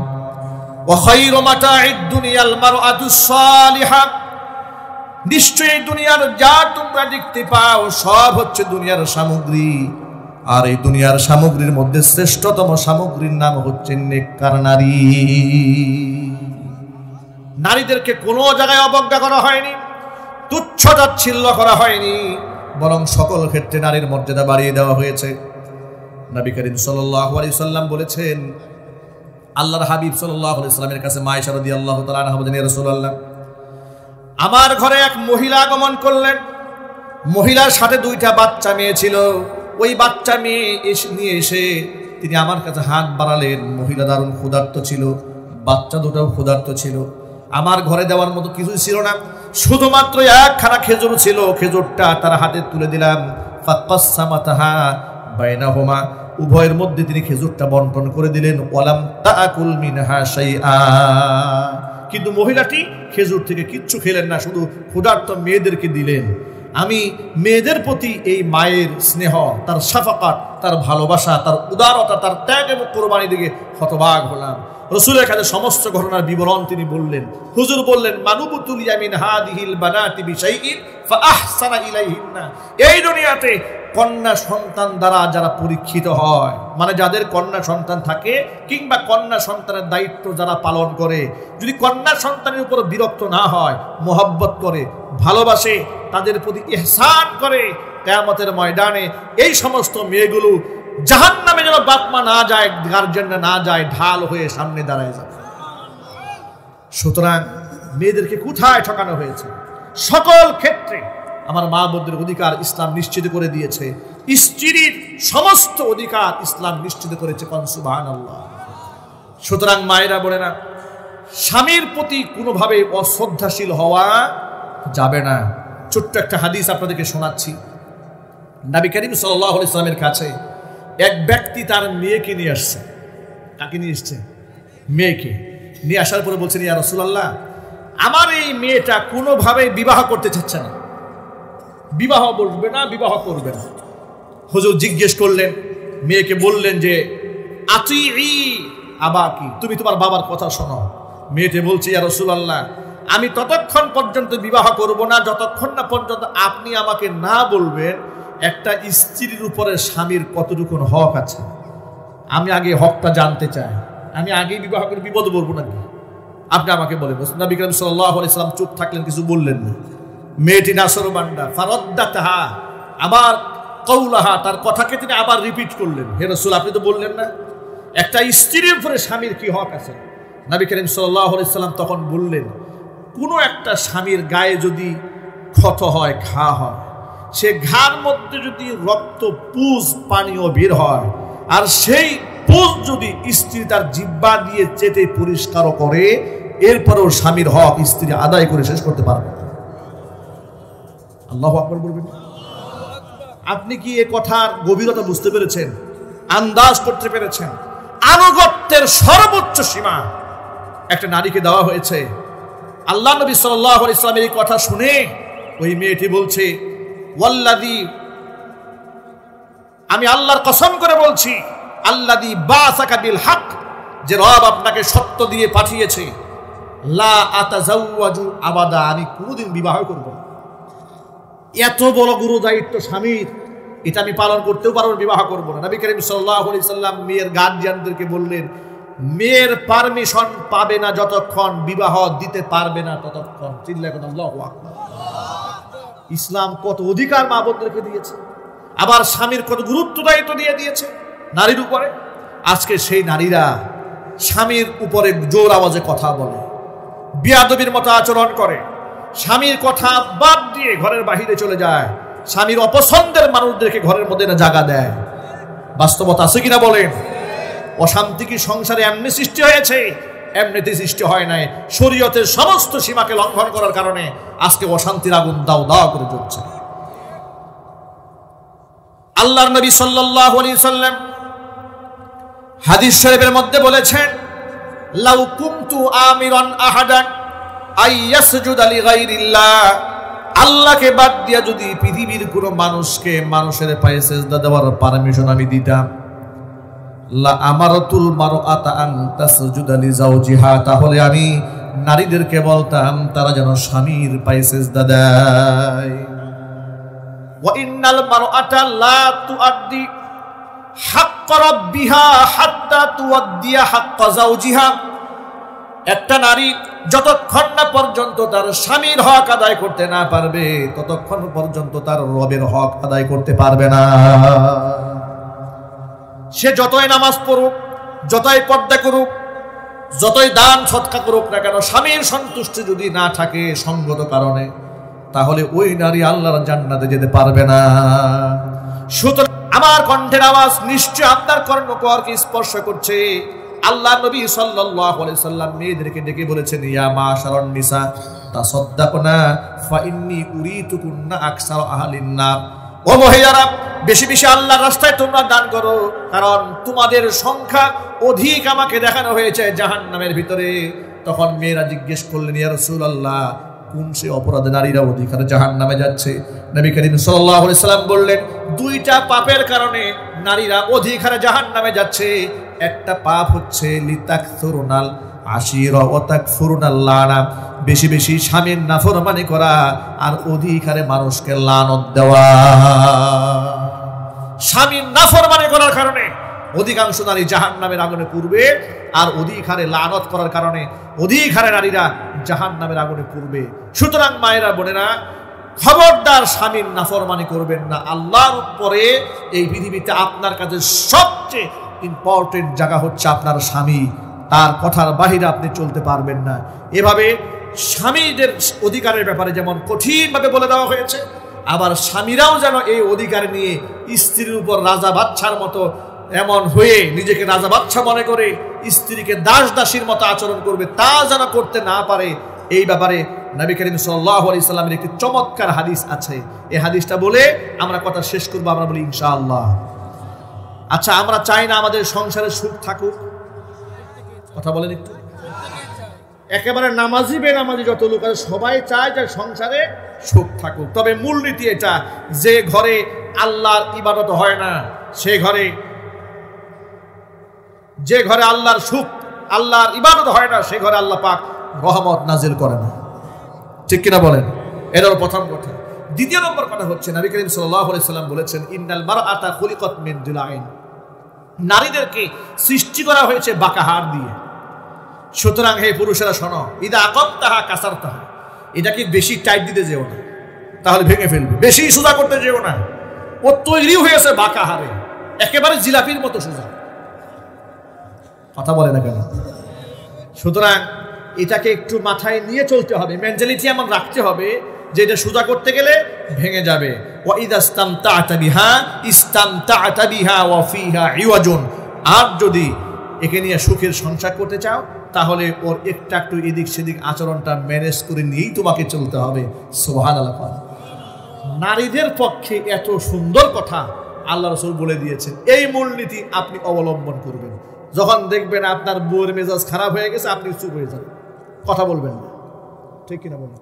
ওয়া খায়রু মাতা'id দুনিয়াল মারআতুস সালিহা। নিশ্চয়ই দুনিয়ার যা তোমরা দেখতে পাও সব হচ্ছে দুনিয়ার সামগ্রী, আর এই দুনিয়ার সামগ্রীর মধ্যে শ্রেষ্ঠতম সামগ্রীর নাম হচ্ছে নেককার নারী। নারীদেরকে কোনো জায়গায় অবজ্ঞা করা হয়নি, তুচ্ছ তাচ্ছিল্য করা হয়নি, বরং সকল ক্ষেত্রে নারীর মর্যাদা বাড়িয়ে দেওয়া হয়েছে। নবী করিম সাল্লাল্লাহু আলাইহি সাল্লাম বলেছেন, আল্লাহর হাবিব সাল্লাল্লাহু আলাইহি সাল্লামের কাছে মা আয়েশা রাদিয়াল্লাহু তাআলা আনহা বলেন, ইয়া রাসূলুল্লাহ, আমার ঘরে এক মহিলা আগমন করলেন। মহিলার সাথে 2টা বাচ্চা মেয়ে ছিল। ওই বাচ্চা মেয়ে নিয়ে এসে তিনি আমার কাছে হাত বাড়ালেন। মহিলা দারুণ ক্ষুধার্ত ছিল, বাচ্চা দুটাও ক্ষুধার্ত ছিল। আমার ঘরে দেওয়ার মতো কিছুই ছিল না, শুধুমাত্র একখানা খেজুর ছিল। খেজুরটা তার হাতে তুলে দিলাম। ফাকাসসামাতাহা বাইনাহুমা, উভয়ের মধ্যে তিনি খেজুরটা বন্টন করে দিলেন। ওয়ালাম তাকুল মিনহা শাইআ, কিন্তু মহিলাটি খেজুর থেকে কিচ্ছু খেলেন না, শুধু ক্ষুধার্ত মেয়েদেরকে দিলেন। আমি মেয়েদের প্রতি এই মায়ের স্নেহ, তার শাফাকাত, তার ভালোবাসা, তার উদারতা, তার ত্যাগ এবং কোরবানি দিকে হতবাক হলাম। রাসূলের কাছে সমস্ত ঘটনার বিবরণ তিনি বললেন। হুজুর বললেন, মানুবতুল ইয়ামিন হাদিহিল বানাতি বিশাইইন ফাআহসানা ইলাইহিন্না, এই দুনিয়াতে কন্যা সন্তান দ্বারা যারা পরীক্ষিত হয়, মানে যাদের কন্যা সন্তান থাকে কিংবা কন্যা সন্তানের দায়িত্ব যারা পালন করে, যদি কন্যা সন্তানের উপর বিরক্ত না হয়, মোহাব্বত করে, ভালোবাসে, তাদের প্রতি ইহসান করে, কিয়ামতের ময়দানে এই সমস্ত মেয়েগুলো জাহান্নামে যেন বাপমা না যায়, গার্জেনরা না যায়, ঢাল হয়ে সামনে দাঁড়ায় যাবে। সুতরাং মেয়েদেরকে কোথায় ঠকানো হয়েছে? সকল ক্ষেত্রে আমার মা বোনদের অধিকার ইসলাম নিশ্চিত করে দিয়েছে। স্ত্রীর সমস্ত অধিকার ইসলাম নিশ্চিত করেছে। কোন সুবহানাল্লাহ। সুতরাং মায়েরা বোনেরা, স্বামীর প্রতি কোনোভাবে অশ্রদ্ধাশীল হওয়া যাবে না। ছোট্ট একটা হাদিস আপনাদেরকে শোনাচ্ছি। নবী করিম সাল্লাল্লাহু আলাইহি ওয়াসাল্লামের কাছে এক ব্যক্তি তার মেয়েকে নিয়ে আসছে। কাকে নিয়ে এসছে? মেয়েকে নিয়ে আসার পরে বলছেন, ইয়া রাসূলুল্লাহ, আমার এই মেয়েটা কোনোভাবে বিবাহ করতে চাচ্ছে না, বিবাহ বলবে না, বিবাহ করবে না। হুজুর জিজ্ঞেস করলেন, মেয়েকে বললেন যে আতিই আবাকি, তুমি তোমার বাবার কথা শোনো। মেয়েটি বলছে, ইয়া রাসূলুল্লাহ, আমি ততক্ষণ পর্যন্ত বিবাহ করব না যতক্ষণ না পর্যন্ত আপনি আমাকে না বলবেন একটা স্ত্রীর উপরে স্বামীর কতটুকু হক আছে। আমি আগে হকটা জানতে চাই, আমি আগেই বিবাহ করে বিপদ বলবো নাকি? আপনি আমাকে বলে। নবী করিম সাল্লাল্লাহু আলাইহি সাল্লাম চুপ থাকলেন, কিছু বললেন না। মেয়েটি নাসরবান্দা, ফারাদ্দাতাহা, আবার কওলাহা, তার কথাকে তিনি আবার রিপিট করলেন, হে রাসূল, আপনি তো বললেন না একটা স্ত্রীর উপরে স্বামীর কি হক আছে? নবী করিম সাল্লাল্লাহু আলাইহি সাল্লাম তখন বললেন, কোনো একটা স্বামীর গায়ে যদি ক্ষত হয়, ঘা হয়, সে ঘার মধ্যে যদি রক্ত, পুজ, পানীয় বের হয়, আর সেই পুজ যদি স্ত্রী তার জিহ্বা দিয়ে চেটে পরিষ্কার করে, এরপরেও স্বামীর হক স্ত্রী আদায় করে শেষ করতে পারবে। আল্লাহু আকবার বলবেন। আপনি কি এ কথার গভীরতা বুঝতে পেরেছেন? আন্দাজ করতে পেরেছেন? আনুগত্যের সর্বোচ্চ সীমা একটা নারীকে দেওয়া হয়েছে। আল্লাহ নবী সাল্লাল্লাহু আলাইহি ওয়াসাল্লামের এই কথা শুনে ওই মেয়েটি বলছে, ওয়াল্লাযী, আমি আল্লাহর কসম করে বলছি, আল্লাযী বাসাকা বিল হক, যে রব আপনাকে সত্য দিয়ে পাঠিয়েছে, লা আতাজাওয়াজু আবাদা, আমি কোনোদিন বিবাহ করব না। এত বড় গুরু দায়িত্ব স্বামীর, এটা আমি পালন করতেও পারবো, বিবাহ করব না। নবী করিম সাল্লাল্লাহু আলাইহি সাল্লাম মেয়ের গার্জিয়ানদেরকে বললেন, মেয়ের পারমিশন পাবে না যতক্ষণ, বিবাহ দিতে পারবে না ততক্ষণ। চিল্লায় বলেন আল্লাহু আকবার। ইসলাম কত অধিকার মা বোনদেরকে দিয়েছে, আবার স্বামীর কত গুরুত্ব দায়িত্ব দিয়ে দিয়েছে নারীর উপরে। আজকে সেই নারীরা স্বামীর উপরে জোর আওয়াজে কথা বলে, বিয়াদবির মতো আচরণ করে, স্বামীর কথা বাদ দিয়ে ঘরের বাহিরে চলে যায়, স্বামীর অপছন্দের মানুষদেরকে ঘরের মধ্যে না জায়গা দেয়। বাস্তবতা আছে কিনা বলেন? অশান্তি কি সংসারে এমনি সৃষ্টি হয়েছে? এমনিতে সৃষ্টি হয় নাই, শরীয়তের সমস্ত সীমাকে লঙ্ঘন করার কারণে আজকে অশান্তির আগুন দাও দাও করে জ্বলছে। আল্লাহর নবী সাল্লাল্লাহু আলাইহি সাল্লাম হাদিস শরীফের মধ্যে বলেছেন, লাউ কুনতু আমিরান আহাদান আইয়াসজুদা লিগাইরিল্লাহ, আল্লাহকে বাদ দিয়া যদি পৃথিবীর কোনো মানুষকে মানুষের পায়ে সিজদা দেওয়ার পারমিশন আমি দিতাম, লা আমারাতুল মারআতা আন তাসজুদা লিজাওজিহা, তাহলে আমি নারীদেরকে বলতাম তারা যেন স্বামীর পায়ে সিজদা দেয়। ওয়া ইন্নাল মারআতা লা তুআদ্দি হাক্কা রাব্বিহা হাত্তা তুআদ্দিয়া হাক্কা যাওজিহা, একটা নারী যতক্ষণ না পর্যন্ত তার স্বামীর হক আদায় করতে না পারবে ততক্ষণ পর্যন্ত তার রবের হক আদায় করতে পারবে না। সে যতই নামাজ পড়ুক, যতই পর্দা করুক, যতই দান সৎকা করুক না কেন, স্বামীর সন্তুষ্টি যদি না থাকে সঙ্গত কারণে, তাহলে ওই নারী আল্লাহর জান্নাতে যেতে পারবে না। সুতরাং আমার কণ্ঠের আওয়াজ নিশ্চয় আপনার কর্ণকুহরকে স্পর্শ করছে। আল্লাহ নবী সাল্লাল্লাহু আলাইহি সাল্লাম মেয়েদেরকে ডেকে বলেছেন, ইয়া মাশারান নিসা তাসাদ্দাকনা ফা ইন্নী উরিতুকুন্না আকসার আহলিন নার। ও মহিলারা, বেশি বেশি আল্লাহর রাস্তায় তোমরা দান করো, কারণ তোমাদের সংখ্যা অধিক আমাকে দেখানো হয়েছে জাহান্নামের ভিতরে। তখন মেয়েরা জিজ্ঞেস করলেন, ইয়া রাসূলুল্লাহ, কোন সে অপরাধে নারীরা অধিকার জাহান্নামে যাচ্ছে? নবী করিম সাল্লাল্লাহু আলাইহি সাল্লাম বললেন, দুইটা পাপের কারণে নারীরা অধিকারে জাহান্নামে যাচ্ছে। একটা পাপ হচ্ছে লিতাকসুরুনাল আশিরা ওয়া তাকফুরুনাল লানা, বেশি বেশি স্বামীর নাফরমানি করা আর অধিকারে মানুষকে লানত দেওয়া। স্বামীর নাফরমানি করার কারণে অধিকাংশ নারী জাহান্নামের আগুনে পুড়বে, আর অধিকারে লানত করার কারণে অধিকারে নারীরা জাহান্নামের আগুনে পুড়বে। সুতরাং মায়েরা, বোনেরা, খবরদার স্বামীর নাফরমানি করবেন না। আল্লাহর উপরে এই পৃথিবীতে আপনার কাছে সবচেয়ে ইম্পর্টেন্ট জায়গা হচ্ছে আপনার স্বামী। তার কথার বাহিরে আপনি চলতে পারবেন না। এভাবে স্বামীদের অধিকারের ব্যাপারে যেমন কঠিনভাবে বলে দেওয়া হয়েছে, আবার স্বামীরাও যেন এই অধিকার নিয়ে স্ত্রীর উপর রাজা বাদশার মতো এমন হয়ে নিজেকে রাজা বাদশা মনে করে স্ত্রীকে দাস দাসীর মতো আচরণ করবে, তা যেন করতে না পারে। এই ব্যাপারে নবী করিম সাল্লাল্লাহু আলাইহি সাল্লামের একটি চমৎকার হাদিস আছে। এই হাদিসটা বলে আমরা কথা শেষ করবো। আমরা বলি ইনশাআল্লাহ। আচ্ছা, আমরা চাই না আমাদের সংসারে সুখ থাকুক? কথা বলেন একটু। একেবারে নামাজি বেনামাজি যত লোক আছে সবাই চায় যে সংসারে সুখ থাকুক। তবে মূলনীতি এটা, যে ঘরে আল্লাহর ইবাদত হয় না, যে ঘরে আল্লাহর সুখ, আল্লাহর ইবাদত হয় না, সে ঘরে আল্লাহ পাক রহমত নাজিল করে না। ঠিক কিনা বলেন? এটা হলো প্রথম কথা। দ্বিতীয় নম্বর কথা হচ্ছে, নবী করিম সাল্লাল্লাহু আলাইহি সাল্লাম বলেছেন, ইন্নাল মারআতা খুলিকাত মিন দিলাইন, নারীদেরকে সৃষ্টি করা হয়েছে বাঁকা হাড় দিয়ে। সুতরাং হে পুরুষেরা শোনো, ইদা আকামতাহা কাসারতাহা, এটাকে বেশি টাইট দিতে যেও না, তাহলে ভেঙে ফেলবে। বেশি সোজা করতে যেও না, ও তৈরি হয়েছে বাঁকা হাড়ে, একেবারে জিলাপির মতো সোজা। কথা বলে না কেন? সুতরাং এটাকে একটু মাথায় নিয়ে চলতে হবে, মেন্টালিটি এমন রাখতে হবে যে এটা সোজা করতে গেলে ভেঙে যাবে। ওয়া ইদা ইসতামতা'তা বিহা ইসতামতা'তা বিহা ওয়া ফিহা ইওয়াজুন, আর যদি একে নিয়ে সুখের সংসার করতে চাও তাহলে ওর একটা একটু এদিক সেদিক আচরণটা ম্যানেজ করে নিয়েই তোমাকে চলতে হবে। সুবহানাল্লাহ। নারীদের পক্ষে এত সুন্দর কথা আল্লাহ রাসূল বলে দিয়েছেন। এই মূলনীতি আপনি অবলম্বন করবেন। যখন দেখবেন আপনার বউয়ের মেজাজ খারাপ হয়ে গেছে, আপনি চুপ হয়ে যান, কথা বলবেন না। ঠিক কিনা বলেন?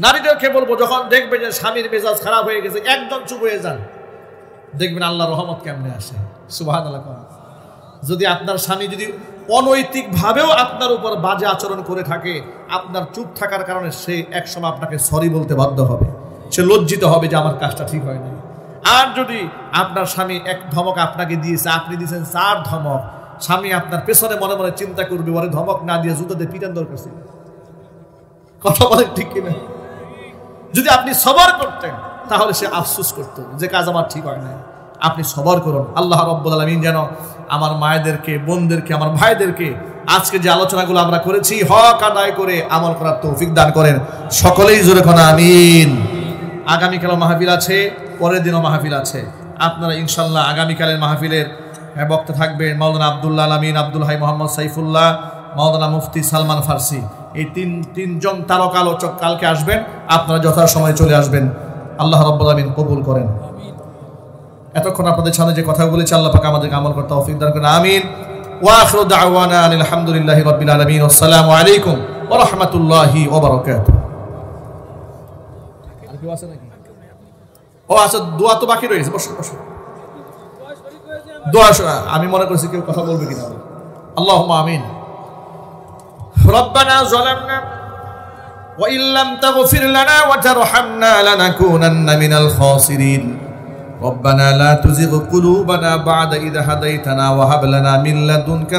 নারীদেরকে বলবো, যখন দেখবেন যে স্বামীর মেজাজ খারাপ হয়ে গেছে, একদম চুপ হয়ে যান, দেখবেন আল্লাহর রহমত কেমনে আসে। সুবহানাল্লাহ। যদি আপনার স্বামী যদি অনৈতিক ভাবেও আপনার উপর বাজে আচরণ করে থাকে, আপনার চুপ থাকার কারণে সে একসময় আপনাকে সরি বলতে বাধ্য হবে, সে লজ্জিত হবে যে আমার কাজটা ঠিক হয়নি। আর যদি আপনার স্বামী এক ধমক আপনাকে দিয়েছে, আপনি দিয়েছেন 4 ধমক, স্বামী আপনার পেছনে মনে মনে চিন্তা করবে, ওরে ধমক না দিয়ে জুতো দিয়ে পিটান দরকার ছিল। কথা বলেন ঠিক কিনা? যদি আপনি সবর করতেন তাহলে সে আফসোস করত যে কাজ আমার ঠিক হয় না। আপনি সবর করুন। আল্লাহ রাব্বুল আলামিন যেন আমার মায়েদেরকে, বোনদেরকে, আমার ভাইদেরকে আজকে যে আলোচনাগুলো আমরা করেছি হক আদায় করে আমল করার তৌফিক দান করেন। সকলেই জোরে কোন আমিন। আগামীকালও মাহফিল আছে, পরের দিনও মাহফিল আছে। আপনারা ইনশাল্লাহ আগামীকালের মাহফিলের বক্তা থাকবেন মাওলানা আব্দুল্লাহ আমিন, আব্দুল হাই মোহাম্মদ সাইফুল্লাহ, মাওলানা মুফতি সালমান ফার্সি। এই তিনজন তারকা আলোচক কালকে আসবেন। আপনারা যথাসময়ে চলে আসবেন। আল্লাহ রাব্বুল আমিন কবুল করেন। এতক্ষণ আপনাদের সামনে যে কথা বলেছি আল্লাহ পাক আমাদেরকে আমল করতে তৌফিক দান করেন। আমিন। ওয়া আখিরু দাওয়ানা আলহামদুলিল্লাহি রাব্বিল আলামিন। আসসালামু আলাইকুম ওয়া রাহমাতুল্লাহি ওয়া বারাকাতুহু। আর কি আছে নাকি? ও আচ্ছা, দোয়া তো বাকি রয়েছে। বসো বসো, দোয়া আমি মনে করছি কেউ কথা বলবে কিনা। আল্লাহুম্মা আমিন। রব্বানা যালামনা ওয়া ইল্লাম তাগফির লানা ওয়া তারহামনা লানাকুনান্না মিনাল খাসিরিন। ربنا لا تزغ قلوبنا بعد إذ هديتنا وهب لنا من لدنك